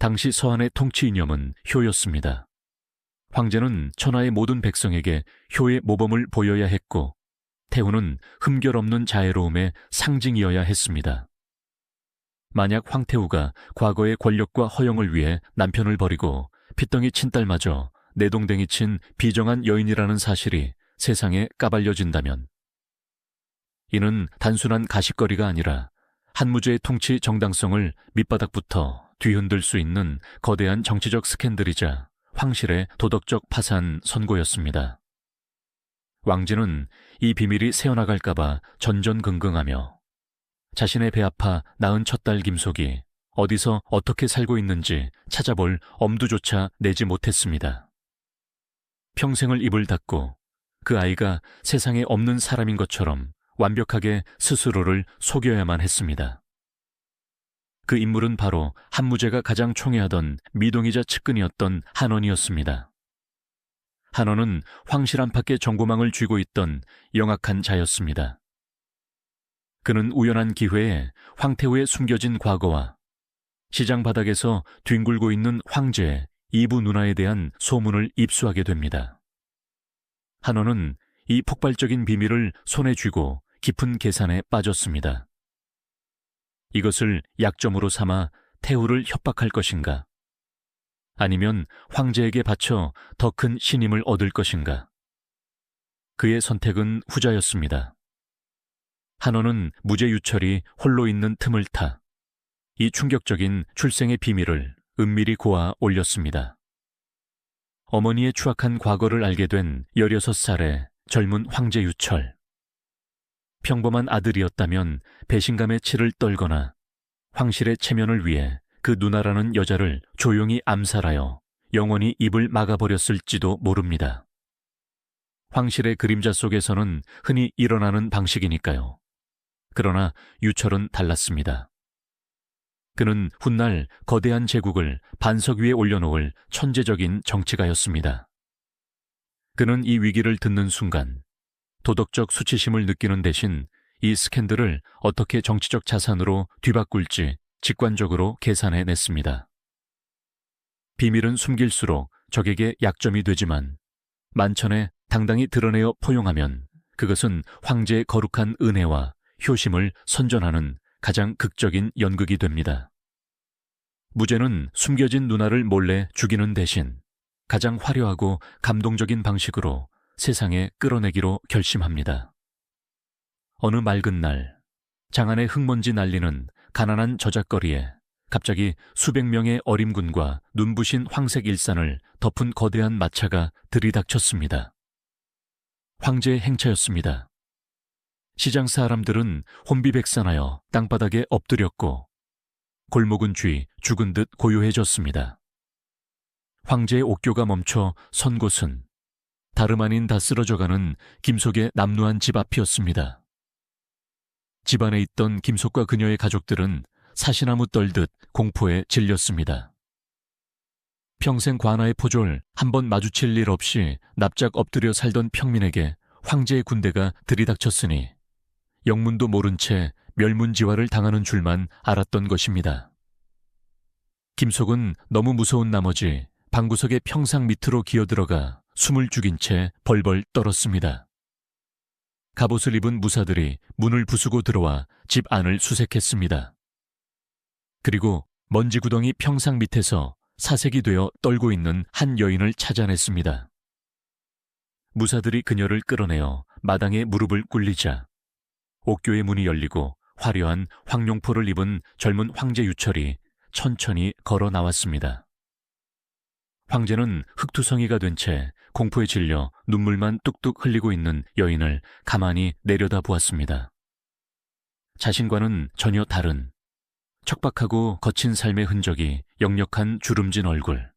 당시 서한의 통치 이념은 효였습니다. 황제는 천하의 모든 백성에게 효의 모범을 보여야 했고 태후는 흠결 없는 자애로움의 상징이어야 했습니다. 만약 황태후가 과거의 권력과 허영을 위해 남편을 버리고 핏덩이 친딸마저 내동댕이 친 비정한 여인이라는 사실이 세상에 까발려진다면 이는 단순한 가십거리가 아니라 한무제의 통치 정당성을 밑바닥부터 뒤흔들 수 있는 거대한 정치적 스캔들이자 황실의 도덕적 파산 선고였습니다. 왕진은 이 비밀이 새어나갈까봐 전전긍긍하며 자신의 배 아파 낳은 첫딸 김속이 어디서 어떻게 살고 있는지 찾아볼 엄두조차 내지 못했습니다. 평생을 입을 닫고 그 아이가 세상에 없는 사람인 것처럼 완벽하게 스스로를 속여야만 했습니다. 그 인물은 바로 한무제가 가장 총애하던 미동이자 측근이었던 한원이었습니다. 한원은 황실 안팎의 정보망을 쥐고 있던 영악한 자였습니다. 그는 우연한 기회에 황태후의 숨겨진 과거와 시장 바닥에서 뒹굴고 있는 황제의 이부 누나에 대한 소문을 입수하게 됩니다. 한원은 이 폭발적인 비밀을 손에 쥐고 깊은 계산에 빠졌습니다. 이것을 약점으로 삼아 태후를 협박할 것인가? 아니면 황제에게 바쳐 더 큰 신임을 얻을 것인가? 그의 선택은 후자였습니다. 한원은 무제 유철이 홀로 있는 틈을 타 이 충격적인 출생의 비밀을 은밀히 고아 올렸습니다. 어머니의 추악한 과거를 알게 된 16살의 젊은 황제 유철. 평범한 아들이었다면 배신감의 치를 떨거나 황실의 체면을 위해 그 누나라는 여자를 조용히 암살하여 영원히 입을 막아버렸을지도 모릅니다. 황실의 그림자 속에서는 흔히 일어나는 방식이니까요. 그러나 유철은 달랐습니다. 그는 훗날 거대한 제국을 반석 위에 올려놓을 천재적인 정치가였습니다. 그는 이 위기를 듣는 순간 도덕적 수치심을 느끼는 대신 이 스캔들을 어떻게 정치적 자산으로 뒤바꿀지 직관적으로 계산해냈습니다. 비밀은 숨길수록 적에게 약점이 되지만 만천에 당당히 드러내어 포용하면 그것은 황제의 거룩한 은혜와 효심을 선전하는 가장 극적인 연극이 됩니다. 무제는 숨겨진 누나를 몰래 죽이는 대신 가장 화려하고 감동적인 방식으로 세상에 끌어내기로 결심합니다. 어느 맑은 날, 장안의 흙먼지 날리는 가난한 저잣거리에 갑자기 수백 명의 어림군과 눈부신 황색 일산을 덮은 거대한 마차가 들이닥쳤습니다. 황제의 행차였습니다. 시장 사람들은 혼비백산하여 땅바닥에 엎드렸고 골목은 죽은 듯 고요해졌습니다. 황제의 옥교가 멈춰 선 곳은 다름 아닌 다 쓰러져가는 김속의 남루한 집 앞이었습니다. 집 안에 있던 김속과 그녀의 가족들은 사시나무 떨듯 공포에 질렸습니다. 평생 관아의 포졸 한 번 마주칠 일 없이 납작 엎드려 살던 평민에게 황제의 군대가 들이닥쳤으니 영문도 모른 채 멸문지화를 당하는 줄만 알았던 것입니다. 김속은 너무 무서운 나머지 방구석의 평상 밑으로 기어들어가 숨을 죽인 채 벌벌 떨었습니다. 갑옷을 입은 무사들이 문을 부수고 들어와 집 안을 수색했습니다. 그리고 먼지 구덩이 평상 밑에서 사색이 되어 떨고 있는 한 여인을 찾아냈습니다. 무사들이 그녀를 끌어내어 마당에 무릎을 꿇리자 옥교의 문이 열리고 화려한 황룡포를 입은 젊은 황제 유철이 천천히 걸어 나왔습니다. 황제는 흑투성이가 된 채 공포에 질려 눈물만 뚝뚝 흘리고 있는 여인을 가만히 내려다보았습니다. 자신과는 전혀 다른 척박하고 거친 삶의 흔적이 역력한 주름진 얼굴.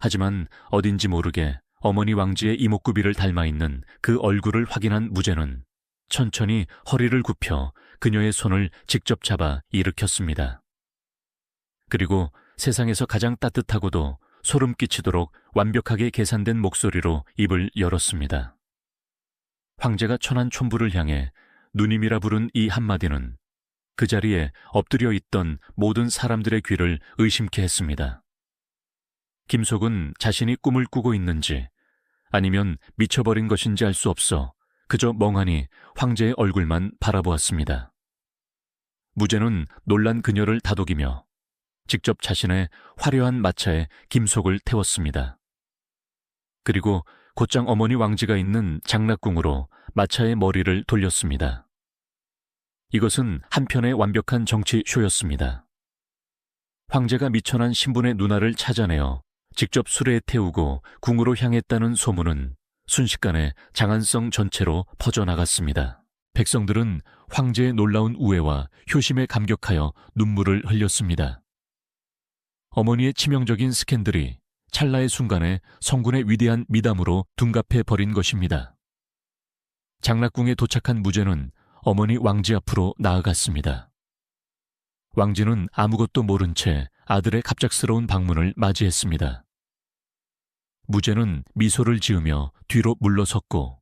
하지만 어딘지 모르게 어머니 왕지의 이목구비를 닮아있는 그 얼굴을 확인한 무제는 천천히 허리를 굽혀 그녀의 손을 직접 잡아 일으켰습니다. 그리고 세상에서 가장 따뜻하고도 소름 끼치도록 완벽하게 계산된 목소리로 입을 열었습니다. 황제가 천한 촌부를 향해 누님이라 부른 이 한마디는 그 자리에 엎드려 있던 모든 사람들의 귀를 의심케 했습니다. 김속은 자신이 꿈을 꾸고 있는지 아니면 미쳐버린 것인지 알 수 없어 그저 멍하니 황제의 얼굴만 바라보았습니다. 무제는 놀란 그녀를 다독이며 직접 자신의 화려한 마차에 김속을 태웠습니다. 그리고 곧장 어머니 왕지가 있는 장락궁으로 마차의 머리를 돌렸습니다. 이것은 한편의 완벽한 정치 쇼였습니다. 황제가 미천한 신분의 누나를 찾아내어 직접 수레에 태우고 궁으로 향했다는 소문은 순식간에 장안성 전체로 퍼져나갔습니다. 백성들은 황제의 놀라운 우애와 효심에 감격하여 눈물을 흘렸습니다. 어머니의 치명적인 스캔들이 찰나의 순간에 성군의 위대한 미담으로 둔갑해 버린 것입니다. 장락궁에 도착한 무제는 어머니 왕지 앞으로 나아갔습니다. 왕지는 아무것도 모른 채 아들의 갑작스러운 방문을 맞이했습니다. 무제는 미소를 지으며 뒤로 물러섰고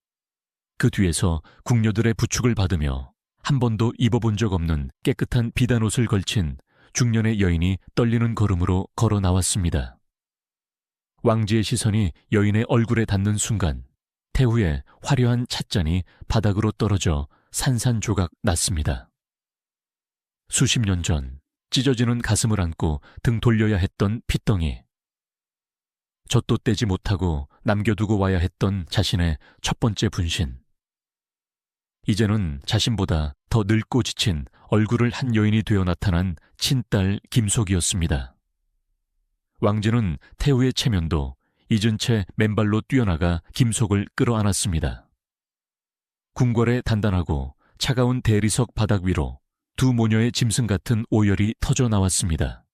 그 뒤에서 궁녀들의 부축을 받으며 한 번도 입어본 적 없는 깨끗한 비단옷을 걸친 중년의 여인이 떨리는 걸음으로 걸어 나왔습니다. 왕지의 시선이 여인의 얼굴에 닿는 순간 태후의 화려한 찻잔이 바닥으로 떨어져 산산조각 났습니다. 수십 년 전 찢어지는 가슴을 안고 등 돌려야 했던 핏덩이, 젖도 떼지 못하고 남겨두고 와야 했던 자신의 첫 번째 분신. 이제는 자신보다 더 늙고 지친 얼굴을 한 여인이 되어 나타난 친딸 김속이었습니다. 왕지는 태후의 체면도 잊은 채 맨발로 뛰어나가 김속을 끌어안았습니다. 궁궐의 단단하고 차가운 대리석 바닥 위로 두 모녀의 짐승 같은 오열이 터져 나왔습니다.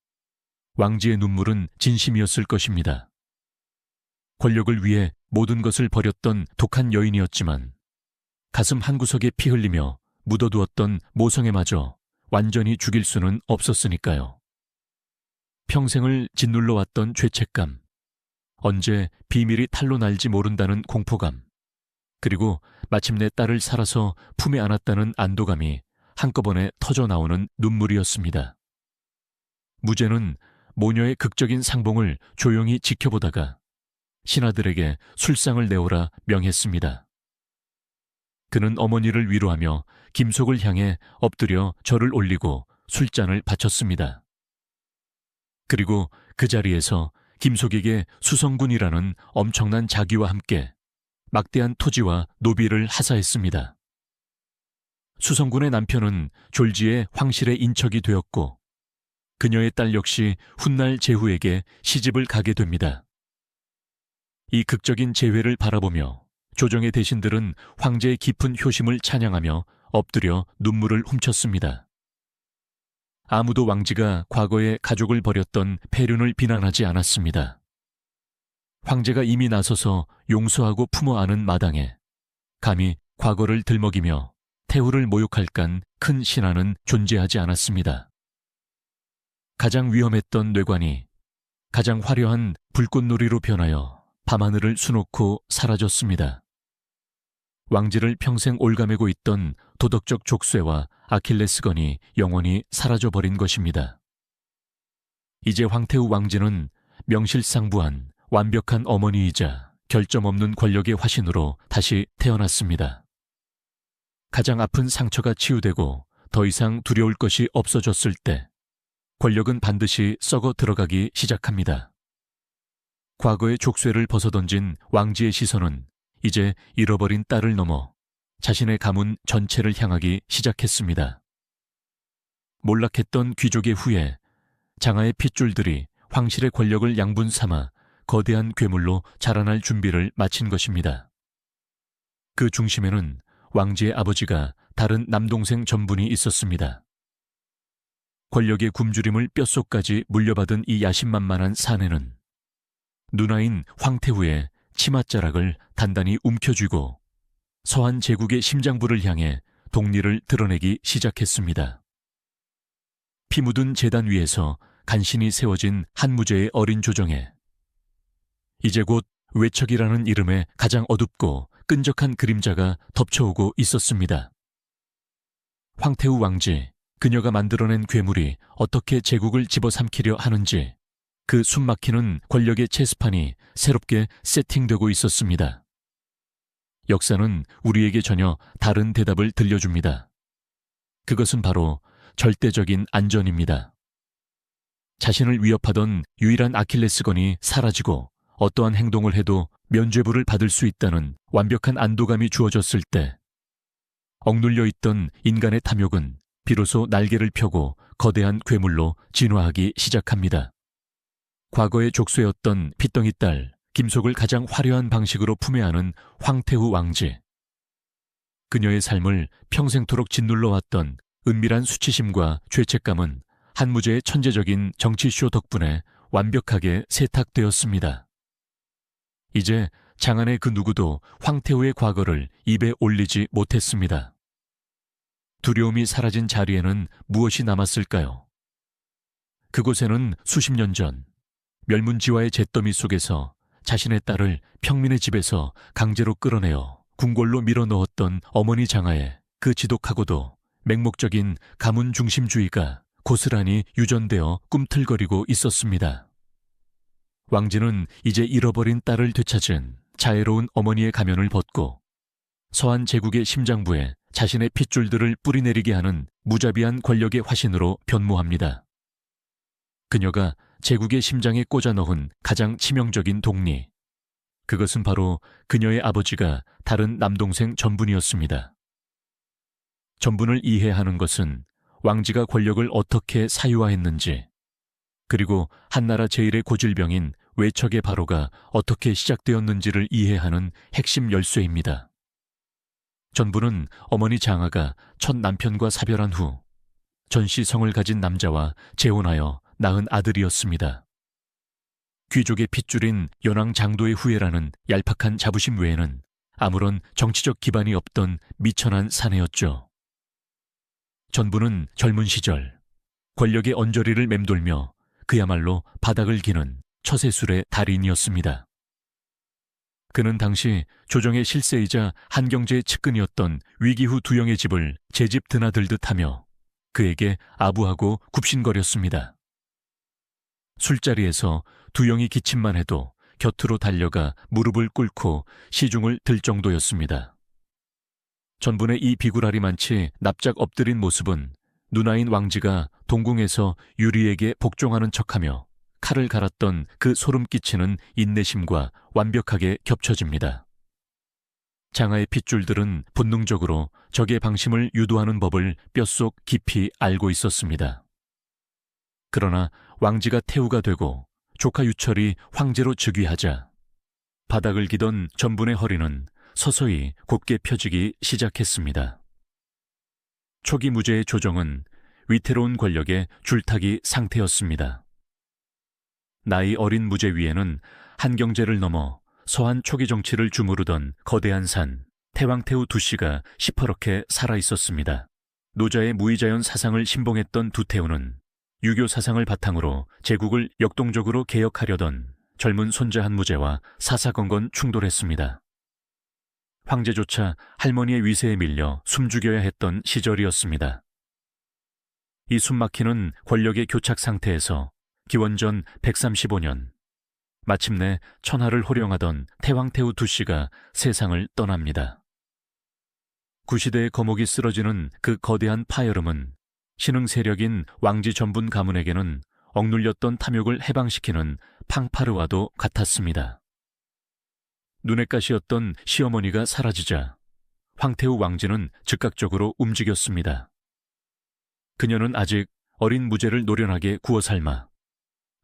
왕지의 눈물은 진심이었을 것입니다. 권력을 위해 모든 것을 버렸던 독한 여인이었지만 가슴 한구석에 피 흘리며 묻어두었던 모성애마저 완전히 죽일 수는 없었으니까요. 평생을 짓눌러 왔던 죄책감, 언제 비밀이 탄로 날지 모른다는 공포감, 그리고 마침내 딸을 살아서 품에 안았다는 안도감이 한꺼번에 터져 나오는 눈물이었습니다. 무제는 모녀의 극적인 상봉을 조용히 지켜보다가 신하들에게 술상을 내오라 명했습니다. 그는 어머니를 위로하며 김속을 향해 엎드려 절을 올리고 술잔을 바쳤습니다. 그리고 그 자리에서 김속에게 수성군이라는 엄청난 자기와 함께 막대한 토지와 노비를 하사했습니다. 수성군의 남편은 졸지에 황실의 인척이 되었고 그녀의 딸 역시 훗날 제후에게 시집을 가게 됩니다. 이 극적인 재회를 바라보며 조정의 대신들은 황제의 깊은 효심을 찬양하며 엎드려 눈물을 훔쳤습니다. 아무도 왕지가 과거에 가족을 버렸던 폐륜을 비난하지 않았습니다. 황제가 이미 나서서 용서하고 품어 안은 마당에 감히 과거를 들먹이며 태후를 모욕할 큰 신하는 존재하지 않았습니다. 가장 위험했던 뇌관이 가장 화려한 불꽃놀이로 변하여 밤하늘을 수놓고 사라졌습니다. 왕지를 평생 올가매고 있던 도덕적 족쇄와 아킬레스건이 영원히 사라져버린 것입니다. 이제 황태후 왕지는 명실상부한 완벽한 어머니이자 결점 없는 권력의 화신으로 다시 태어났습니다. 가장 아픈 상처가 치유되고 더 이상 두려울 것이 없어졌을 때 권력은 반드시 썩어 들어가기 시작합니다. 과거의 족쇄를 벗어던진 왕지의 시선은 이제 잃어버린 딸을 넘어 자신의 가문 전체를 향하기 시작했습니다. 몰락했던 귀족의 후예, 장하의 핏줄들이 황실의 권력을 양분 삼아 거대한 괴물로 자라날 준비를 마친 것입니다. 그 중심에는 왕지의 아버지가 다른 남동생 전분이 있었습니다. 권력의 굶주림을 뼛속까지 물려받은 이 야심만만한 사내는 누나인 황태후의 치맛자락을 단단히 움켜쥐고 서한 제국의 심장부를 향해 독리를 드러내기 시작했습니다. 피 묻은 제단 위에서 간신히 세워진 한무제의 어린 조정에 이제 곧 외척이라는 이름의 가장 어둡고 끈적한 그림자가 덮쳐오고 있었습니다. 황태후 왕지, 그녀가 만들어낸 괴물이 어떻게 제국을 집어삼키려 하는지 그 숨막히는 권력의 체스판이 새롭게 세팅되고 있었습니다. 역사는 우리에게 전혀 다른 대답을 들려줍니다. 그것은 바로 절대적인 안전입니다. 자신을 위협하던 유일한 아킬레스건이 사라지고 어떠한 행동을 해도 면죄부를 받을 수 있다는 완벽한 안도감이 주어졌을 때 억눌려 있던 인간의 탐욕은 비로소 날개를 펴고 거대한 괴물로 진화하기 시작합니다. 과거의 족쇄였던 핏덩이 딸 김속을 가장 화려한 방식으로 품에 안은 황태후 왕지. 그녀의 삶을 평생토록 짓눌러왔던 은밀한 수치심과 죄책감은 한무제의 천재적인 정치쇼 덕분에 완벽하게 세탁되었습니다. 이제 장안의 그 누구도 황태후의 과거를 입에 올리지 못했습니다. 두려움이 사라진 자리에는 무엇이 남았을까요? 그곳에는 수십 년 전 멸문지화의 잿더미 속에서 자신의 딸을 평민의 집에서 강제로 끌어내어 궁궐로 밀어넣었던 어머니 장하의 그 지독하고도 맹목적인 가문 중심주의가 고스란히 유전되어 꿈틀거리고 있었습니다. 왕진은 이제 잃어버린 딸을 되찾은 자애로운 어머니의 가면을 벗고 서한 제국의 심장부에 자신의 핏줄들을 뿌리내리게 하는 무자비한 권력의 화신으로 변모합니다. 그녀가 제국의 심장에 꽂아 넣은 가장 치명적인 독리, 그것은 바로 그녀의 아버지가 다른 남동생 전분이었습니다. 전분을 이해하는 것은 왕지가 권력을 어떻게 사유화했는지, 그리고 한나라 제1의 고질병인 외척의 바로가 어떻게 시작되었는지를 이해하는 핵심 열쇠입니다. 전분은 어머니 장하가 첫 남편과 사별한 후 전시성을 가진 남자와 재혼하여 낳은 아들이었습니다. 귀족의 핏줄인 연왕 장도의 후예라는 얄팍한 자부심 외에는 아무런 정치적 기반이 없던 미천한 사내였죠. 전부는 젊은 시절 권력의 언저리를 맴돌며 그야말로 바닥을 기는 처세술의 달인이었습니다. 그는 당시 조정의 실세이자 한경제의 측근이었던 위기후 두영의 집을 제 집 드나들듯 하며 그에게 아부하고 굽신거렸습니다. 술자리에서 두영이 기침만 해도 곁으로 달려가 무릎을 꿇고 시중을 들 정도였습니다. 전분의 이 비굴하리만치 납작 엎드린 모습은 누나인 왕지가 동궁에서 유리에게 복종하는 척하며 칼을 갈았던 그 소름 끼치는 인내심과 완벽하게 겹쳐집니다. 장하의 핏줄들은 본능적으로 적의 방심을 유도하는 법을 뼛속 깊이 알고 있었습니다. 그러나 왕지가 태후가 되고 조카 유철이 황제로 즉위하자 바닥을 기던 전분의 허리는 서서히 곧게 펴지기 시작했습니다. 초기 무제의 조정은 위태로운 권력의 줄타기 상태였습니다. 나이 어린 무제 위에는 한경제를 넘어 서한 초기 정치를 주무르던 거대한 산, 태왕태후 두씨가 시퍼렇게 살아있었습니다. 노자의 무의자연 사상을 신봉했던 두태후는 유교 사상을 바탕으로 제국을 역동적으로 개혁하려던 젊은 손자 한무제와 사사건건 충돌했습니다. 황제조차 할머니의 위세에 밀려 숨죽여야 했던 시절이었습니다. 이 숨막히는 권력의 교착 상태에서 기원전 135년 마침내 천하를 호령하던 태왕태후 두씨가 세상을 떠납니다. 구시대의 거목이 쓰러지는 그 거대한 파열음은 신흥 세력인 왕지 전분 가문에게는 억눌렸던 탐욕을 해방시키는 팡파르와도 같았습니다. 눈엣 가시였던 시어머니가 사라지자 황태후 왕지는 즉각적으로 움직였습니다. 그녀는 아직 어린 무제를 노련하게 구워 삶아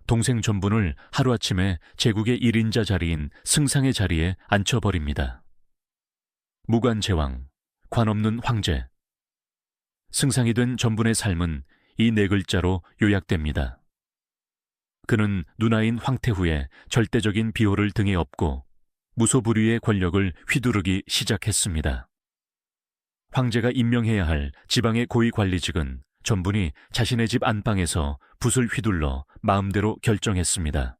동생 전분을 하루아침에 제국의 1인자 자리인 승상의 자리에 앉혀버립니다. 무관제왕, 관없는 황제. 승상이 된 전분의 삶은 이 네 글자로 요약됩니다. 그는 누나인 황태후의 절대적인 비호를 등에 업고 무소불위의 권력을 휘두르기 시작했습니다. 황제가 임명해야 할 지방의 고위 관리직은 전분이 자신의 집 안방에서 붓을 휘둘러 마음대로 결정했습니다.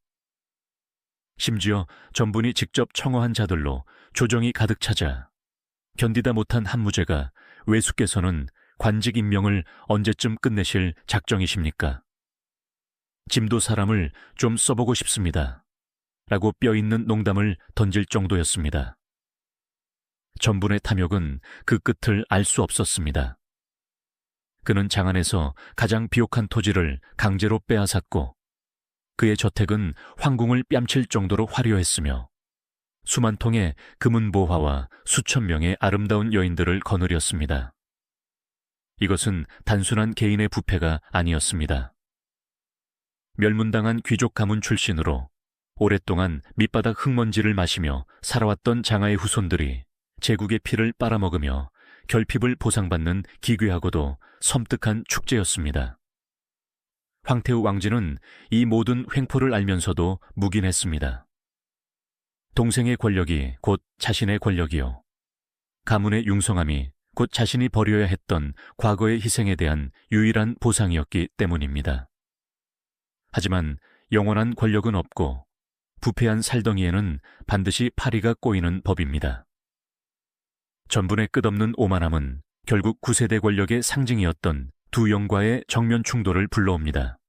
심지어 전분이 직접 청어한 자들로 조정이 가득 차자 견디다 못한 한무제가 외숙께서는 관직 임명을 언제쯤 끝내실 작정이십니까? 짐도 사람을 좀 써보고 싶습니다. 라고 뼈있는 농담을 던질 정도였습니다. 전분의 탐욕은 그 끝을 알 수 없었습니다. 그는 장안에서 가장 비옥한 토지를 강제로 빼앗았고 그의 저택은 황궁을 뺨칠 정도로 화려했으며 수만 통의 금은보화와 수천 명의 아름다운 여인들을 거느렸습니다. 이것은 단순한 개인의 부패가 아니었습니다. 멸문당한 귀족 가문 출신으로 오랫동안 밑바닥 흙먼지를 마시며 살아왔던 장하의 후손들이 제국의 피를 빨아먹으며 결핍을 보상받는 기괴하고도 섬뜩한 축제였습니다. 황태우 왕제는 이 모든 횡포를 알면서도 묵인했습니다. 동생의 권력이 곧 자신의 권력이요, 가문의 융성함이 곧 자신이 버려야 했던 과거의 희생에 대한 유일한 보상이었기 때문입니다. 하지만 영원한 권력은 없고 부패한 살덩이에는 반드시 파리가 꼬이는 법입니다. 전분의 끝없는 오만함은 결국 9세대 권력의 상징이었던 두 영과의 정면 충돌을 불러옵니다.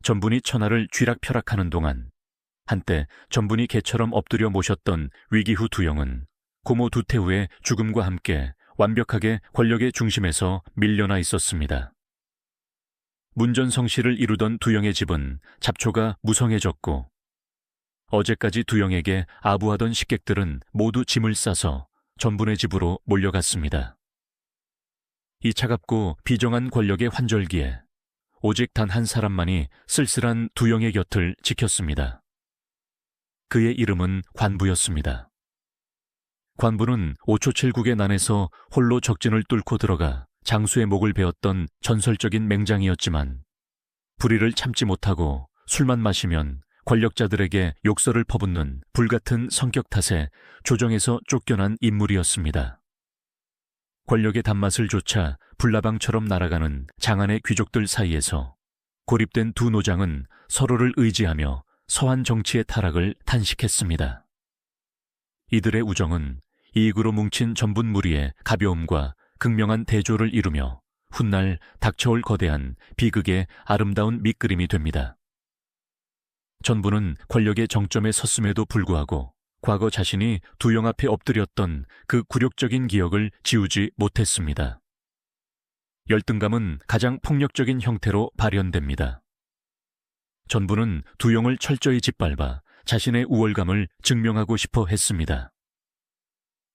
전분이 천하를 쥐락펴락하는 동안 한때 전분이 개처럼 엎드려 모셨던 위기후 두 영은 고모 두태우의 죽음과 함께 완벽하게 권력의 중심에서 밀려나 있었습니다. 문전성시를 이루던 두 영의 집은 잡초가 무성해졌고 어제까지 두 영에게 아부하던 식객들은 모두 짐을 싸서 전분의 집으로 몰려갔습니다. 이 차갑고 비정한 권력의 환절기에 오직 단 한 사람만이 쓸쓸한 두 영의 곁을 지켰습니다. 그의 이름은 관부였습니다. 관부는 오초칠국의 난에서 홀로 적진을 뚫고 들어가 장수의 목을 베었던 전설적인 맹장이었지만 불의를 참지 못하고 술만 마시면 권력자들에게 욕설을 퍼붓는 불같은 성격 탓에 조정에서 쫓겨난 인물이었습니다. 권력의 단맛을 좇아 불나방처럼 날아가는 장안의 귀족들 사이에서 고립된 두 노장은 서로를 의지하며 서한 정치의 타락을 탄식했습니다. 이들의 우정은 이익으로 뭉친 전분 무리의 가벼움과 극명한 대조를 이루며 훗날 닥쳐올 거대한 비극의 아름다운 밑그림이 됩니다. 전부는 권력의 정점에 섰음에도 불구하고 과거 자신이 두 영 앞에 엎드렸던 그 굴욕적인 기억을 지우지 못했습니다. 열등감은 가장 폭력적인 형태로 발현됩니다. 전부는 두 영을 철저히 짓밟아 자신의 우월감을 증명하고 싶어 했습니다.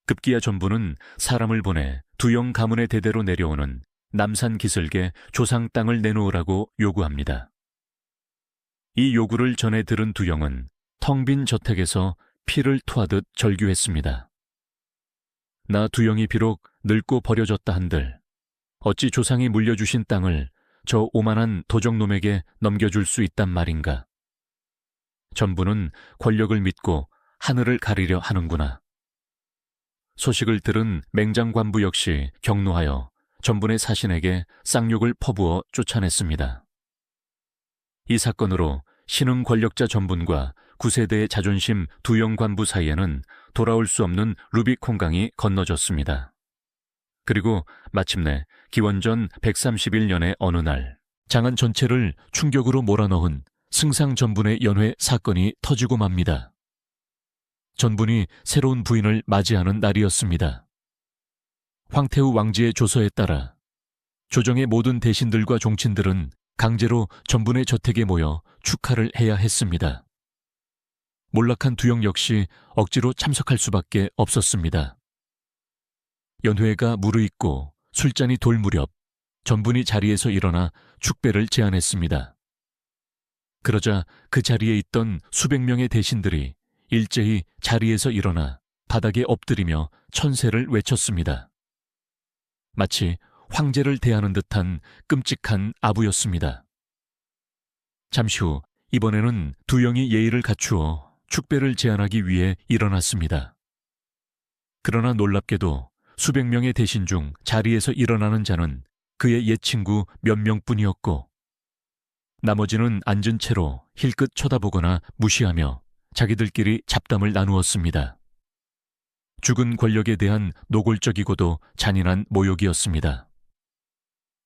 급기야 전부는 사람을 보내 두 영 가문의 대대로 내려오는 남산 기슭에 조상 땅을 내놓으라고 요구합니다. 이 요구를 전해 들은 두 영은 텅 빈 저택에서 피를 토하듯 절규했습니다. 나 두 영이 비록 늙고 버려졌다 한들 어찌 조상이 물려주신 땅을 저 오만한 도적놈에게 넘겨줄 수 있단 말인가. 전부는 권력을 믿고 하늘을 가리려 하는구나. 소식을 들은 맹장관부 역시 격노하여 전분의 사신에게 쌍욕을 퍼부어 쫓아냈습니다. 이 사건으로 신흥 권력자 전분과 9세대의 자존심 두 영 관부 사이에는 돌아올 수 없는 루비콘강이 건너졌습니다. 그리고 마침내 기원전 131년의 어느 날 장안 전체를 충격으로 몰아넣은 승상 전분의 연회 사건이 터지고 맙니다. 전분이 새로운 부인을 맞이하는 날이었습니다. 황태우 왕지의 조서에 따라 조정의 모든 대신들과 종친들은 강제로 전분의 저택에 모여 축하를 해야 했습니다. 몰락한 두 영 역시 억지로 참석할 수밖에 없었습니다. 연회가 무르익고 술잔이 돌 무렵 전분이 자리에서 일어나 축배를 제안했습니다. 그러자 그 자리에 있던 수백 명의 대신들이 일제히 자리에서 일어나 바닥에 엎드리며 천세를 외쳤습니다. 마치 황제를 대하는 듯한 끔찍한 아부였습니다. 잠시 후 이번에는 두 영이 예의를 갖추어 축배를 제안하기 위해 일어났습니다. 그러나 놀랍게도 수백 명의 대신 중 자리에서 일어나는 자는 그의 옛 친구 몇 명뿐이었고 나머지는 앉은 채로 힐끗 쳐다보거나 무시하며 자기들끼리 잡담을 나누었습니다. 죽은 권력에 대한 노골적이고도 잔인한 모욕이었습니다.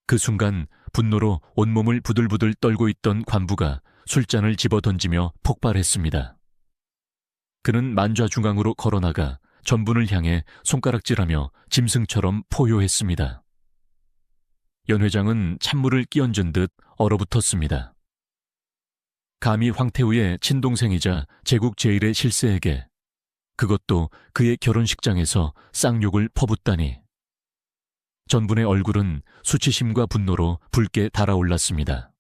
그 순간 분노로 온몸을 부들부들 떨고 있던 관부가 술잔을 집어던지며 폭발했습니다. 그는 만좌중앙으로 걸어나가 전분을 향해 손가락질하며 짐승처럼 포효했습니다. 연 회장은 찬물을 끼얹은 듯 얼어붙었습니다. 감히 황태우의 친동생이자 제국 제1의 실세에게, 그것도 그의 결혼식장에서 쌍욕을 퍼붓다니. 전분의 얼굴은 수치심과 분노로 붉게 달아올랐습니다.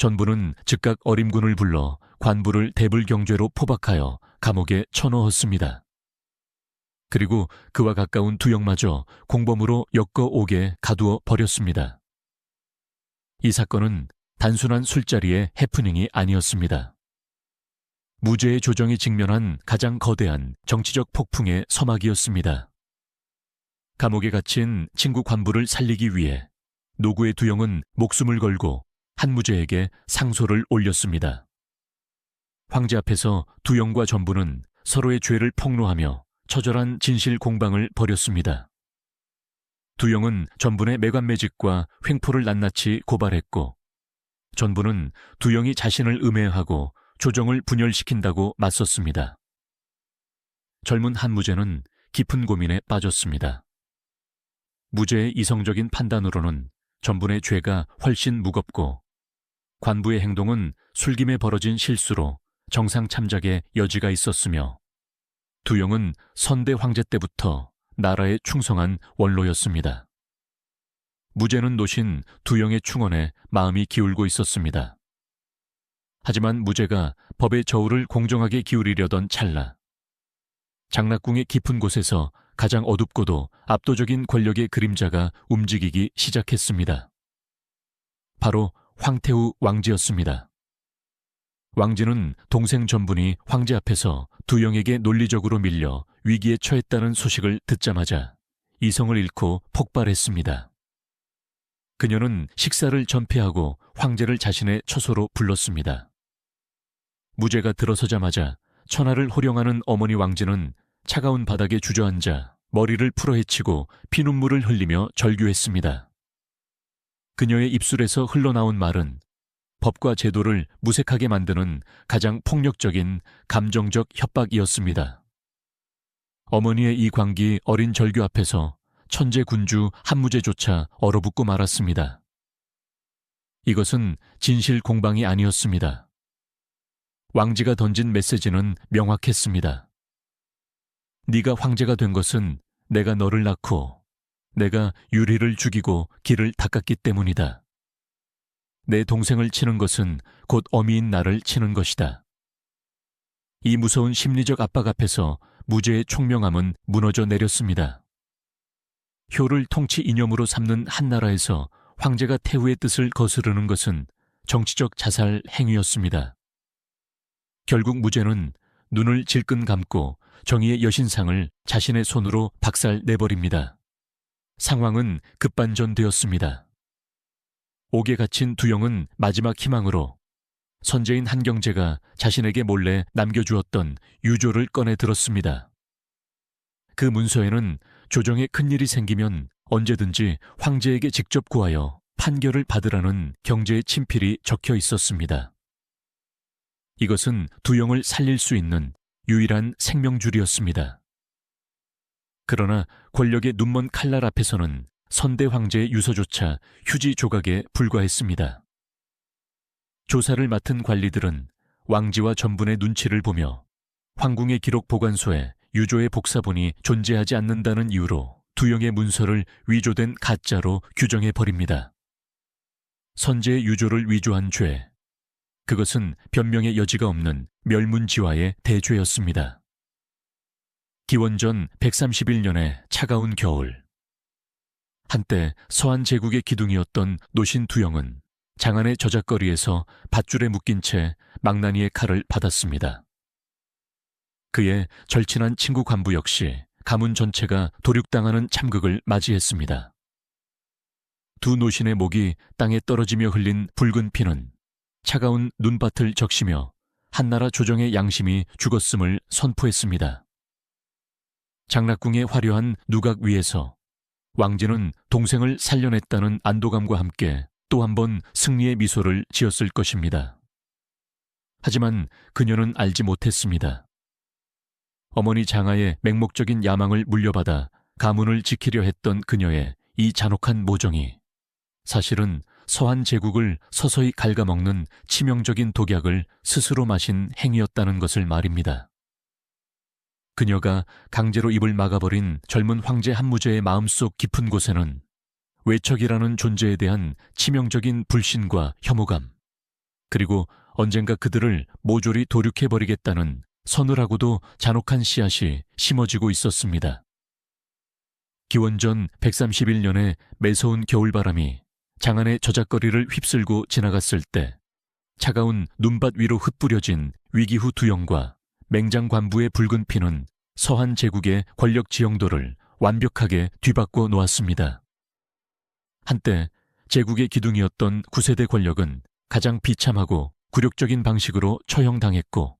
전부는 즉각 어림군을 불러 관부를 대불경죄로 포박하여 감옥에 쳐넣었습니다. 그리고 그와 가까운 두영마저 공범으로 엮어오게 가두어 버렸습니다. 이 사건은 단순한 술자리의 해프닝이 아니었습니다. 무죄의 조정이 직면한 가장 거대한 정치적 폭풍의 서막이었습니다. 감옥에 갇힌 친구 관부를 살리기 위해 노구의 두영은 목숨을 걸고 한무제에게 상소를 올렸습니다. 황제 앞에서 두영과 전부는 서로의 죄를 폭로하며 처절한 진실 공방을 벌였습니다. 두영은 전분의 매관매직과 횡포를 낱낱이 고발했고, 전부는 두영이 자신을 음해하고 조정을 분열시킨다고 맞섰습니다. 젊은 한무제는 깊은 고민에 빠졌습니다. 무죄의 이성적인 판단으로는 전분의 죄가 훨씬 무겁고, 관부의 행동은 술김에 벌어진 실수로 정상 참작의 여지가 있었으며, 두영은 선대 황제 때부터 나라에 충성한 원로였습니다. 무죄는 노신 두영의 충언에 마음이 기울고 있었습니다. 하지만 무죄가 법의 저울을 공정하게 기울이려던 찰나, 장락궁의 깊은 곳에서 가장 어둡고도 압도적인 권력의 그림자가 움직이기 시작했습니다. 바로 황태후 왕지였습니다. 왕지는 동생 전분이 황제 앞에서 두영에게 논리적으로 밀려 위기에 처했다는 소식을 듣자마자 이성을 잃고 폭발했습니다. 그녀는 식사를 전폐하고 황제를 자신의 처소로 불렀습니다. 무죄가 들어서자마자 천하를 호령하는 어머니 왕지는 차가운 바닥에 주저앉아 머리를 풀어헤치고 피눈물을 흘리며 절규했습니다. 그녀의 입술에서 흘러나온 말은 법과 제도를 무색하게 만드는 가장 폭력적인 감정적 협박이었습니다. 어머니의 이 광기 어린 절규 앞에서 천재 군주 한무제조차 얼어붙고 말았습니다. 이것은 진실 공방이 아니었습니다. 왕지가 던진 메시지는 명확했습니다. 네가 황제가 된 것은 내가 너를 낳고 내가 유리를 죽이고 길을 닦았기 때문이다. 내 동생을 치는 것은 곧 어미인 나를 치는 것이다. 이 무서운 심리적 압박 앞에서 무죄의 총명함은 무너져 내렸습니다. 효를 통치 이념으로 삼는 한나라에서 황제가 태후의 뜻을 거스르는 것은 정치적 자살 행위였습니다. 결국 무죄는 눈을 질끈 감고 정의의 여신상을 자신의 손으로 박살내버립니다. 상황은 급반전되었습니다. 옥에 갇힌 두영은 마지막 희망으로 선제인 한경제가 자신에게 몰래 남겨주었던 유조를 꺼내 들었습니다. 그 문서에는 조정에 큰일이 생기면 언제든지 황제에게 직접 구하여 판결을 받으라는 경제의 친필이 적혀 있었습니다. 이것은 두영을 살릴 수 있는 유일한 생명줄이었습니다. 그러나 권력의 눈먼 칼날 앞에서는 선대 황제의 유서조차 휴지 조각에 불과했습니다. 조사를 맡은 관리들은 왕지와 전분의 눈치를 보며 황궁의 기록 보관소에 유조의 복사본이 존재하지 않는다는 이유로 두영의 문서를 위조된 가짜로 규정해버립니다. 선제의 유조를 위조한 죄, 그것은 변명의 여지가 없는 멸문지화의 대죄였습니다. 기원전 131년의 차가운 겨울, 한때 서한 제국의 기둥이었던 노신 두영은 장안의 저작거리에서 밧줄에 묶인 채 망나니의 칼을 받았습니다. 그의 절친한 친구 관부 역시 가문 전체가 도륙당하는 참극을 맞이했습니다. 두 노신의 목이 땅에 떨어지며 흘린 붉은 피는 차가운 눈밭을 적시며 한나라 조정의 양심이 죽었음을 선포했습니다. 장락궁의 화려한 누각 위에서 왕지는 동생을 살려냈다는 안도감과 함께 또 한 번 승리의 미소를 지었을 것입니다. 하지만 그녀는 알지 못했습니다. 어머니 장하의 맹목적인 야망을 물려받아 가문을 지키려 했던 그녀의 이 잔혹한 모정이 사실은 서한 제국을 서서히 갉아먹는 치명적인 독약을 스스로 마신 행위였다는 것을 말입니다. 그녀가 강제로 입을 막아버린 젊은 황제 한무제의 마음속 깊은 곳에는 외척이라는 존재에 대한 치명적인 불신과 혐오감, 그리고 언젠가 그들을 모조리 도륙해버리겠다는 서늘하고도 잔혹한 씨앗이 심어지고 있었습니다. 기원전 131년에 매서운 겨울바람이 장안의 저작거리를 휩쓸고 지나갔을 때 차가운 눈밭 위로 흩뿌려진 위기후 두영과 맹장관부의 붉은 피는 서한 제국의 권력 지형도를 완벽하게 뒤바꿔 놓았습니다. 한때 제국의 기둥이었던 9세대 권력은 가장 비참하고 굴욕적인 방식으로 처형당했고,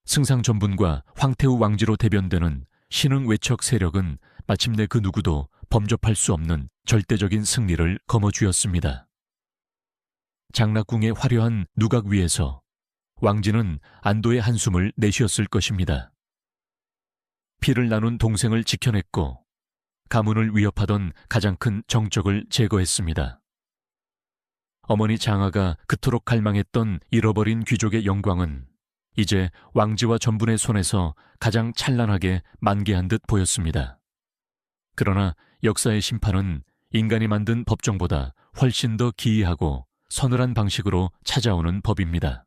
승상전분과 황태우 왕지로 대변되는 신흥 외척 세력은 마침내 그 누구도 범접할 수 없는 절대적인 승리를 거머쥐었습니다. 장락궁의 화려한 누각 위에서 왕지는 안도의 한숨을 내쉬었을 것입니다. 피를 나눈 동생을 지켜냈고 가문을 위협하던 가장 큰 정적을 제거했습니다. 어머니 장하가 그토록 갈망했던 잃어버린 귀족의 영광은 이제 왕지와 전분의 손에서 가장 찬란하게 만개한 듯 보였습니다. 그러나 역사의 심판은 인간이 만든 법정보다 훨씬 더 기이하고 서늘한 방식으로 찾아오는 법입니다.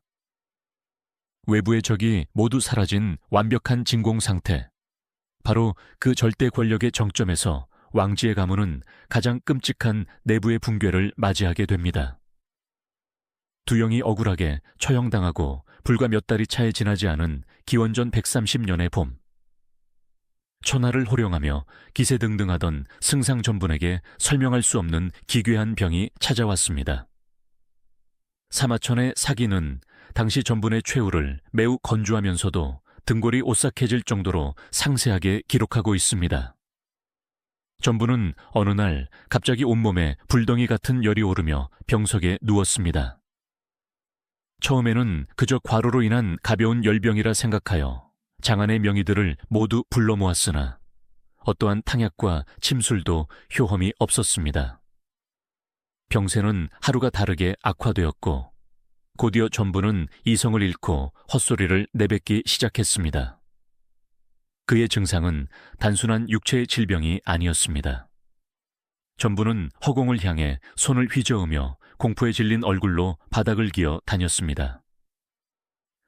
외부의 적이 모두 사라진 완벽한 진공 상태. 바로 그 절대 권력의 정점에서 왕지의 가문은 가장 끔찍한 내부의 붕괴를 맞이하게 됩니다. 두영이 억울하게 처형당하고 불과 몇 달이 차에 지나지 않은 기원전 130년의 봄. 천하를 호령하며 기세등등하던 승상전분에게 설명할 수 없는 기괴한 병이 찾아왔습니다. 사마천의 사기는 당시 전분의 최후를 매우 건조하면서도 등골이 오싹해질 정도로 상세하게 기록하고 있습니다. 전분은 어느 날 갑자기 온몸에 불덩이 같은 열이 오르며 병석에 누웠습니다. 처음에는 그저 과로로 인한 가벼운 열병이라 생각하여 장안의 명의들을 모두 불러 모았으나 어떠한 탕약과 침술도 효험이 없었습니다. 병세는 하루가 다르게 악화되었고 곧이어 전부는 이성을 잃고 헛소리를 내뱉기 시작했습니다. 그의 증상은 단순한 육체의 질병이 아니었습니다. 전부는 허공을 향해 손을 휘저으며 공포에 질린 얼굴로 바닥을 기어 다녔습니다.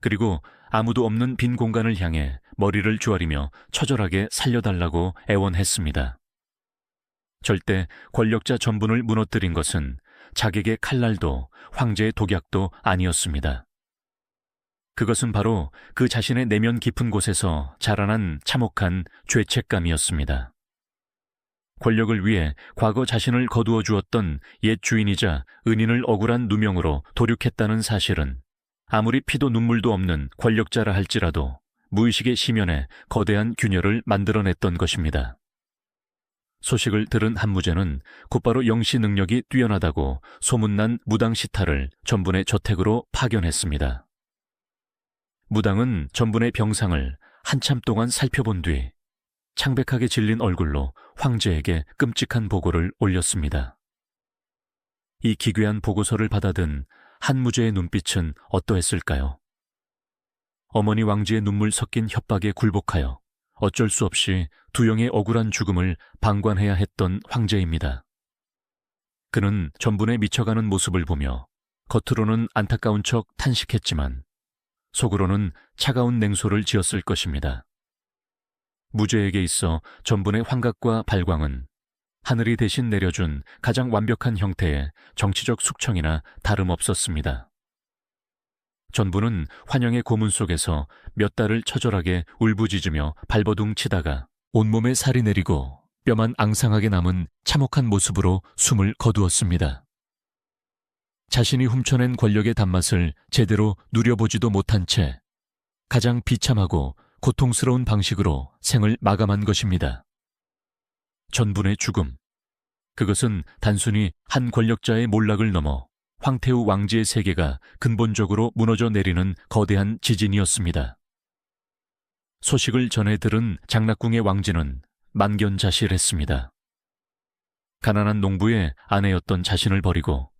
그리고 아무도 없는 빈 공간을 향해 머리를 조아리며 처절하게 살려달라고 애원했습니다. 절대 권력자 전분을 무너뜨린 것은 자객의 칼날도 황제의 독약도 아니었습니다. 그것은 바로 그 자신의 내면 깊은 곳에서 자라난 참혹한 죄책감이었습니다. 권력을 위해 과거 자신을 거두어 주었던 옛 주인이자 은인을 억울한 누명으로 도륙했다는 사실은 아무리 피도 눈물도 없는 권력자라 할지라도 무의식의 심연에 거대한 균열을 만들어냈던 것입니다. 소식을 들은 한무제는 곧바로 영시 능력이 뛰어나다고 소문난 무당 시타를 전분의 저택으로 파견했습니다. 무당은 전분의 병상을 한참 동안 살펴본 뒤 창백하게 질린 얼굴로 황제에게 끔찍한 보고를 올렸습니다. 이 기괴한 보고서를 받아든 한무제의 눈빛은 어떠했을까요? 어머니 왕지의 눈물 섞인 협박에 굴복하여 어쩔 수 없이 두영의 억울한 죽음을 방관해야 했던 황제입니다. 그는 전분에 미쳐가는 모습을 보며 겉으로는 안타까운 척 탄식했지만 속으로는 차가운 냉소를 지었을 것입니다. 무죄에게 있어 전분의 환각과 발광은 하늘이 대신 내려준 가장 완벽한 형태의 정치적 숙청이나 다름없었습니다. 전부는 환영의 고문 속에서 몇 달을 처절하게 울부짖으며 발버둥 치다가 온몸에 살이 내리고 뼈만 앙상하게 남은 참혹한 모습으로 숨을 거두었습니다. 자신이 훔쳐낸 권력의 단맛을 제대로 누려보지도 못한 채 가장 비참하고 고통스러운 방식으로 생을 마감한 것입니다. 전분의 죽음. 그것은 단순히 한 권력자의 몰락을 넘어 황태우 왕지의 세계가 근본적으로 무너져 내리는 거대한 지진이었습니다. 소식을 전해 들은 장락궁의 왕지는 만견자실했습니다. 가난한 농부의 아내였던 자신을 버리고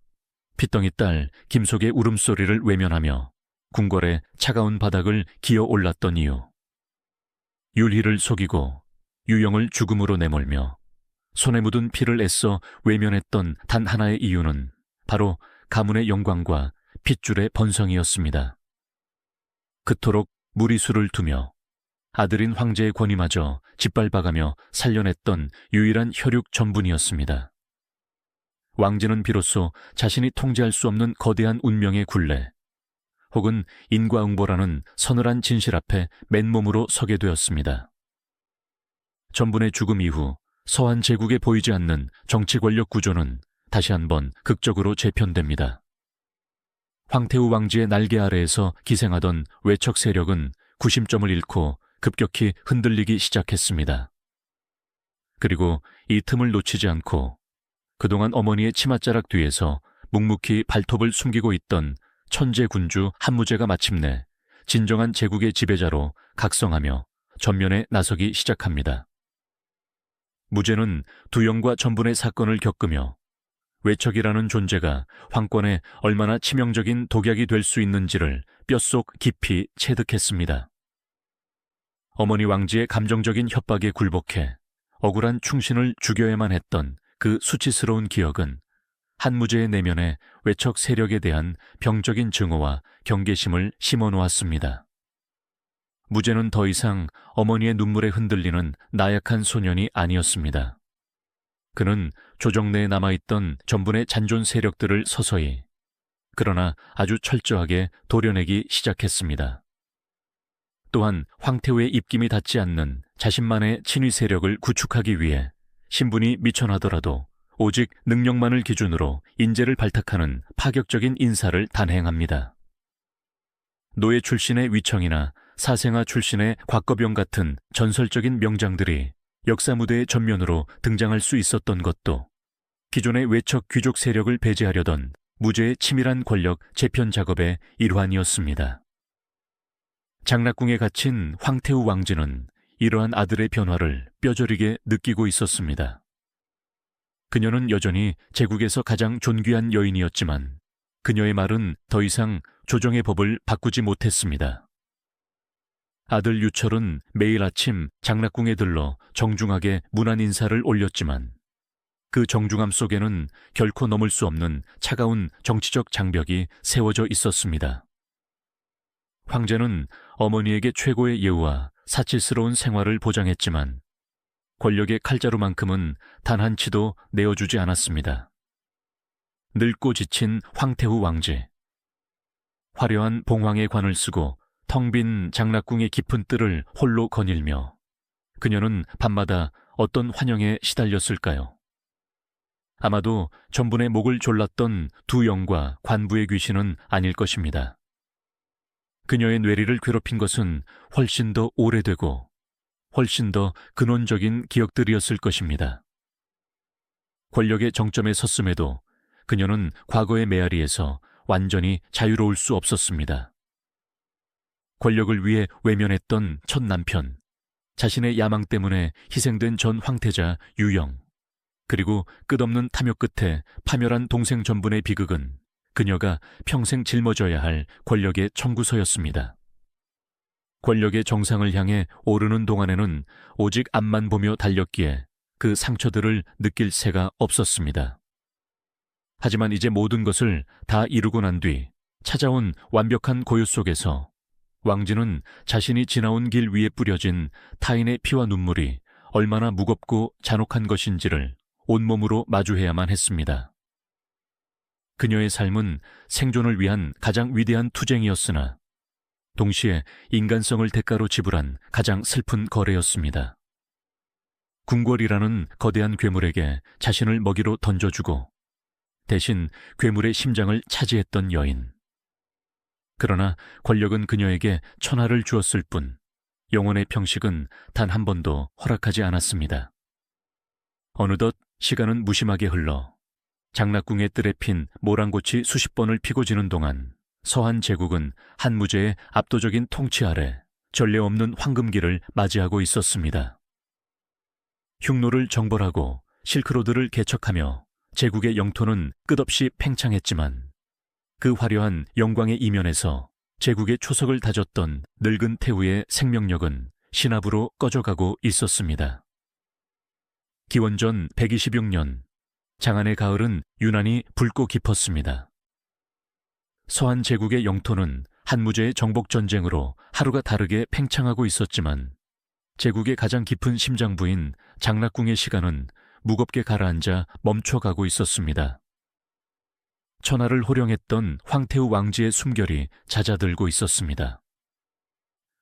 핏덩이 딸 김속의 울음소리를 외면하며 궁궐의 차가운 바닥을 기어 올랐던 이유, 율희를 속이고 유영을 죽음으로 내몰며 손에 묻은 피를 애써 외면했던 단 하나의 이유는 바로 가문의 영광과 핏줄의 번성이었습니다. 그토록 무리수를 두며 아들인 황제의 권위마저 짓밟아가며 살려냈던 유일한 혈육 전분이었습니다. 왕제는 비로소 자신이 통제할 수 없는 거대한 운명의 굴레, 혹은 인과응보라는 서늘한 진실 앞에 맨몸으로 서게 되었습니다. 전분의 죽음 이후 서한 제국에 보이지 않는 정치 권력 구조는 다시 한번 극적으로 재편됩니다. 황태우 왕지의 날개 아래에서 기생하던 외척 세력은 구심점을 잃고 급격히 흔들리기 시작했습니다. 그리고 이 틈을 놓치지 않고 그동안 어머니의 치맛자락 뒤에서 묵묵히 발톱을 숨기고 있던 천재 군주 한무제가 마침내 진정한 제국의 지배자로 각성하며 전면에 나서기 시작합니다. 무제는 두영과 전분의 사건을 겪으며 외척이라는 존재가 황권에 얼마나 치명적인 독약이 될 수 있는지를 뼛속 깊이 체득했습니다. 어머니 왕지의 감정적인 협박에 굴복해 억울한 충신을 죽여야만 했던 그 수치스러운 기억은 한무제의 내면에 외척 세력에 대한 병적인 증오와 경계심을 심어놓았습니다. 무제는 더 이상 어머니의 눈물에 흔들리는 나약한 소년이 아니었습니다. 그는 조정 내에 남아있던 전분의 잔존 세력들을 서서히, 그러나 아주 철저하게 도려내기 시작했습니다. 또한 황태우의 입김이 닿지 않는 자신만의 친위 세력을 구축하기 위해 신분이 미천하더라도 오직 능력만을 기준으로 인재를 발탁하는 파격적인 인사를 단행합니다. 노예 출신의 위청이나 사생아 출신의 곽거병 같은 전설적인 명장들이 역사 무대의 전면으로 등장할 수 있었던 것도 기존의 외척 귀족 세력을 배제하려던 무제의 치밀한 권력 재편 작업의 일환이었습니다. 장락궁에 갇힌 황태우 왕제는 이러한 아들의 변화를 뼈저리게 느끼고 있었습니다. 그녀는 여전히 제국에서 가장 존귀한 여인이었지만 그녀의 말은 더 이상 조정의 법을 바꾸지 못했습니다. 아들 유철은 매일 아침 장락궁에 들러 정중하게 문안 인사를 올렸지만 그 정중함 속에는 결코 넘을 수 없는 차가운 정치적 장벽이 세워져 있었습니다. 황제는 어머니에게 최고의 예우와 사치스러운 생활을 보장했지만 권력의 칼자루만큼은 단 한 치도 내어주지 않았습니다. 늙고 지친 황태후 왕제. 화려한 봉황의 관을 쓰고 텅 빈 장락궁의 깊은 뜰을 홀로 거닐며 그녀는 밤마다 어떤 환영에 시달렸을까요? 아마도 전분의 목을 졸랐던 두 영과 관부의 귀신은 아닐 것입니다. 그녀의 뇌리를 괴롭힌 것은 훨씬 더 오래되고 훨씬 더 근원적인 기억들이었을 것입니다. 권력의 정점에 섰음에도 그녀는 과거의 메아리에서 완전히 자유로울 수 없었습니다. 권력을 위해 외면했던 첫 남편, 자신의 야망 때문에 희생된 전 황태자 유영, 그리고 끝없는 탐욕 끝에 파멸한 동생 전분의 비극은 그녀가 평생 짊어져야 할 권력의 청구서였습니다. 권력의 정상을 향해 오르는 동안에는 오직 앞만 보며 달렸기에 그 상처들을 느낄 새가 없었습니다. 하지만 이제 모든 것을 다 이루고 난 뒤 찾아온 완벽한 고요 속에서 왕진은 자신이 지나온 길 위에 뿌려진 타인의 피와 눈물이 얼마나 무겁고 잔혹한 것인지를 온몸으로 마주해야만 했습니다. 그녀의 삶은 생존을 위한 가장 위대한 투쟁이었으나 동시에 인간성을 대가로 지불한 가장 슬픈 거래였습니다. 궁궐이라는 거대한 괴물에게 자신을 먹이로 던져주고 대신 괴물의 심장을 차지했던 여인. 그러나 권력은 그녀에게 천하를 주었을 뿐 영혼의 평식은 단 한 번도 허락하지 않았습니다. 어느덧 시간은 무심하게 흘러 장락궁의 뜰에 핀 모란꽃이 수십 번을 피고 지는 동안 서한 제국은 한무제의 압도적인 통치 아래 전례 없는 황금기를 맞이하고 있었습니다. 흉노를 정벌하고 실크로드를 개척하며 제국의 영토는 끝없이 팽창했지만 그 화려한 영광의 이면에서 제국의 초석을 다졌던 늙은 태후의 생명력은 신압으로 꺼져가고 있었습니다. 기원전 126년 장안의 가을은 유난히 붉고 깊었습니다. 서한 제국의 영토는 한무제의 정복 전쟁으로 하루가 다르게 팽창하고 있었지만 제국의 가장 깊은 심장부인 장락궁의 시간은 무겁게 가라앉아 멈춰가고 있었습니다. 천하를 호령했던 황태우 왕지의 숨결이 잦아들고 있었습니다.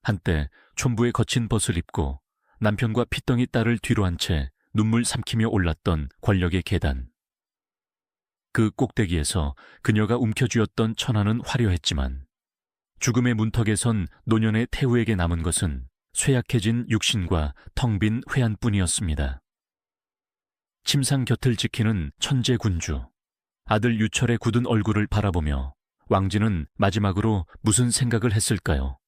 한때 촌부의 거친 벗을 입고 남편과 핏덩이 딸을 뒤로 한 채 눈물 삼키며 올랐던 권력의 계단. 그 꼭대기에서 그녀가 움켜쥐었던 천하는 화려했지만 죽음의 문턱에 선 노년의 태우에게 남은 것은 쇠약해진 육신과 텅 빈 회한뿐이었습니다. 침상 곁을 지키는 천재 군주, 아들 유철의 굳은 얼굴을 바라보며 왕지는 마지막으로 무슨 생각을 했을까요?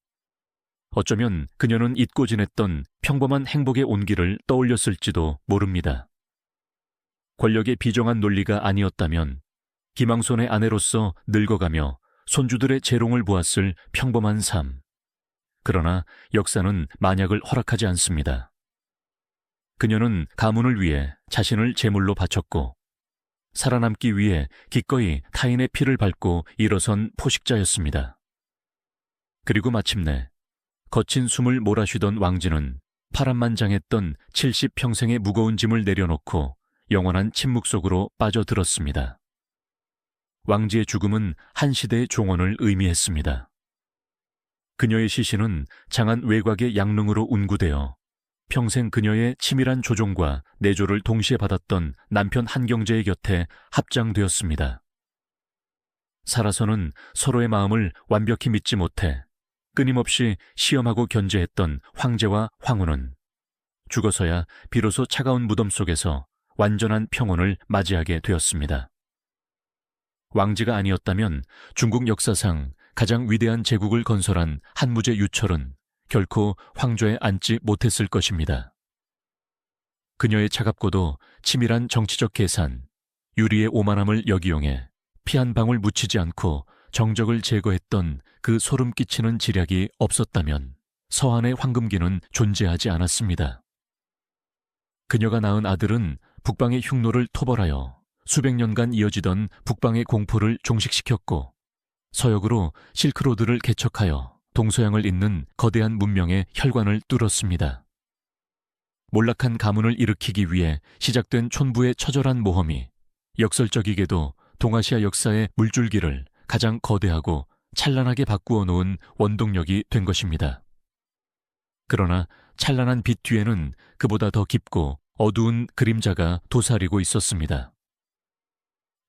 어쩌면 그녀는 잊고 지냈던 평범한 행복의 온기를 떠올렸을지도 모릅니다. 권력의 비정한 논리가 아니었다면 김왕손의 아내로서 늙어가며 손주들의 재롱을 보았을 평범한 삶. 그러나 역사는 만약을 허락하지 않습니다. 그녀는 가문을 위해 자신을 제물로 바쳤고 살아남기 위해 기꺼이 타인의 피를 밟고 일어선 포식자였습니다. 그리고 마침내 거친 숨을 몰아쉬던 왕지는 파란만장했던 70평생의 무거운 짐을 내려놓고 영원한 침묵 속으로 빠져들었습니다. 왕지의 죽음은 한 시대의 종언을 의미했습니다. 그녀의 시신은 장한 외곽의 양릉으로 운구되어 평생 그녀의 치밀한 조종과 내조를 동시에 받았던 남편 한경제의 곁에 합장되었습니다. 살아서는 서로의 마음을 완벽히 믿지 못해 끊임없이 시험하고 견제했던 황제와 황후는 죽어서야 비로소 차가운 무덤 속에서 완전한 평온을 맞이하게 되었습니다. 왕지가 아니었다면 중국 역사상 가장 위대한 제국을 건설한 한무제 유철은 결코 황좌에 앉지 못했을 것입니다. 그녀의 차갑고도 치밀한 정치적 계산, 유리의 오만함을 역이용해 피 한 방울 묻히지 않고 정적을 제거했던 그 소름 끼치는 지략이 없었다면 서한의 황금기는 존재하지 않았습니다. 그녀가 낳은 아들은 북방의 흉노를 토벌하여 수백 년간 이어지던 북방의 공포를 종식시켰고 서역으로 실크로드를 개척하여 동서양을 잇는 거대한 문명의 혈관을 뚫었습니다. 몰락한 가문을 일으키기 위해 시작된 촌부의 처절한 모험이 역설적이게도 동아시아 역사의 물줄기를 가장 거대하고 찬란하게 바꾸어 놓은 원동력이 된 것입니다. 그러나 찬란한 빛 뒤에는 그보다 더 깊고 어두운 그림자가 도사리고 있었습니다.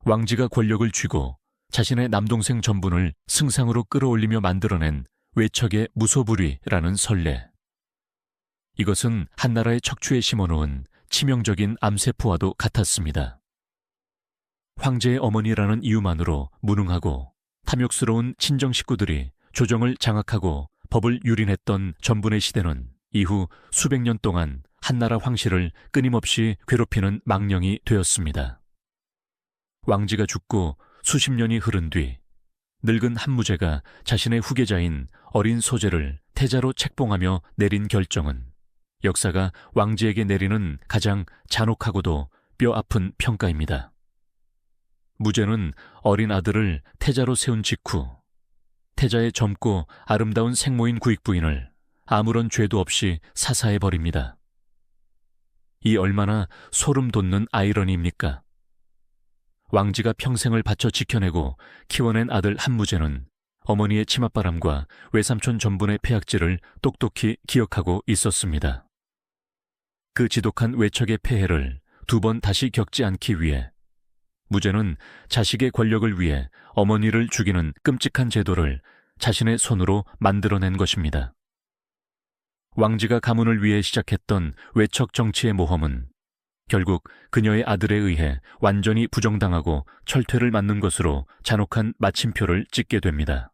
왕지가 권력을 쥐고 자신의 남동생 전분을 승상으로 끌어올리며 만들어낸 외척의 무소불위라는 선례. 이것은 한나라의 척추에 심어놓은 치명적인 암세포와도 같았습니다. 황제의 어머니라는 이유만으로 무능하고 탐욕스러운 친정 식구들이 조정을 장악하고 법을 유린했던 전분의 시대는 이후 수백 년 동안 한나라 황실을 끊임없이 괴롭히는 망령이 되었습니다. 왕지가 죽고 수십 년이 흐른 뒤 늙은 한무제가 자신의 후계자인 어린 소제를 태자로 책봉하며 내린 결정은 역사가 왕지에게 내리는 가장 잔혹하고도 뼈아픈 평가입니다. 무제는 어린 아들을 태자로 세운 직후 태자의 젊고 아름다운 생모인 구익부인을 아무런 죄도 없이 사사해버립니다. 이 얼마나 소름 돋는 아이러니입니까? 왕지가 평생을 바쳐 지켜내고 키워낸 아들 한무제는 어머니의 치맛바람과 외삼촌 전분의 폐악질을 똑똑히 기억하고 있었습니다. 그 지독한 외척의 폐해를 두 번 다시 겪지 않기 위해 무제는 자식의 권력을 위해 어머니를 죽이는 끔찍한 제도를 자신의 손으로 만들어낸 것입니다. 왕지가 가문을 위해 시작했던 외척 정치의 모험은 결국 그녀의 아들에 의해 완전히 부정당하고 철퇴를 맞는 것으로 잔혹한 마침표를 찍게 됩니다.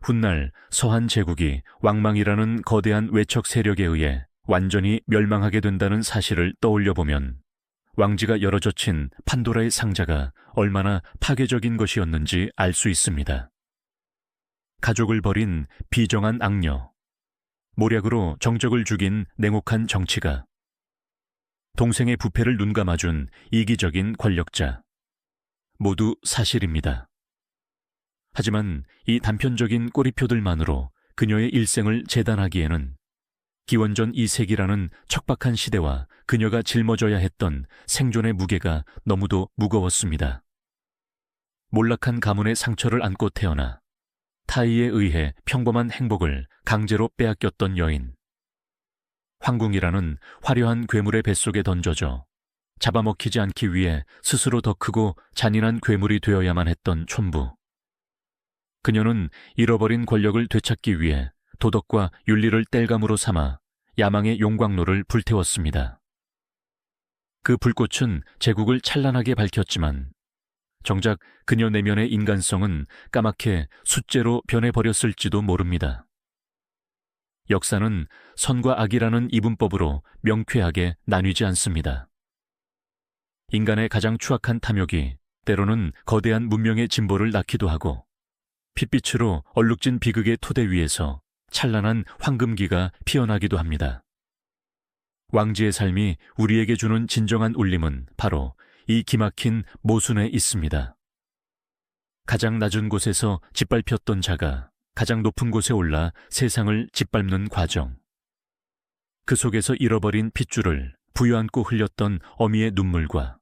훗날 서한 제국이 왕망이라는 거대한 외척 세력에 의해 완전히 멸망하게 된다는 사실을 떠올려보면 왕지가 열어젖힌 판도라의 상자가 얼마나 파괴적인 것이었는지 알 수 있습니다. 가족을 버린 비정한 악녀, 모략으로 정적을 죽인 냉혹한 정치가, 동생의 부패를 눈감아준 이기적인 권력자, 모두 사실입니다. 하지만 이 단편적인 꼬리표들만으로 그녀의 일생을 재단하기에는 기원전 2세기라는 척박한 시대와 그녀가 짊어져야 했던 생존의 무게가 너무도 무거웠습니다. 몰락한 가문의 상처를 안고 태어나 타의에 의해 평범한 행복을 강제로 빼앗겼던 여인. 황궁이라는 화려한 괴물의 뱃속에 던져져 잡아먹히지 않기 위해 스스로 더 크고 잔인한 괴물이 되어야만 했던 촌부. 그녀는 잃어버린 권력을 되찾기 위해 도덕과 윤리를 땔감으로 삼아 야망의 용광로를 불태웠습니다. 그 불꽃은 제국을 찬란하게 밝혔지만 정작 그녀 내면의 인간성은 까맣게 숫죄로 변해버렸을지도 모릅니다. 역사는 선과 악이라는 이분법으로 명쾌하게 나뉘지 않습니다. 인간의 가장 추악한 탐욕이 때로는 거대한 문명의 진보를 낳기도 하고 핏빛으로 얼룩진 비극의 토대 위에서 찬란한 황금기가 피어나기도 합니다. 왕지의 삶이 우리에게 주는 진정한 울림은 바로 이 기막힌 모순에 있습니다. 가장 낮은 곳에서 짓밟혔던 자가 가장 높은 곳에 올라 세상을 짓밟는 과정. 그 속에서 잃어버린 핏줄을 부여안고 흘렸던 어미의 눈물과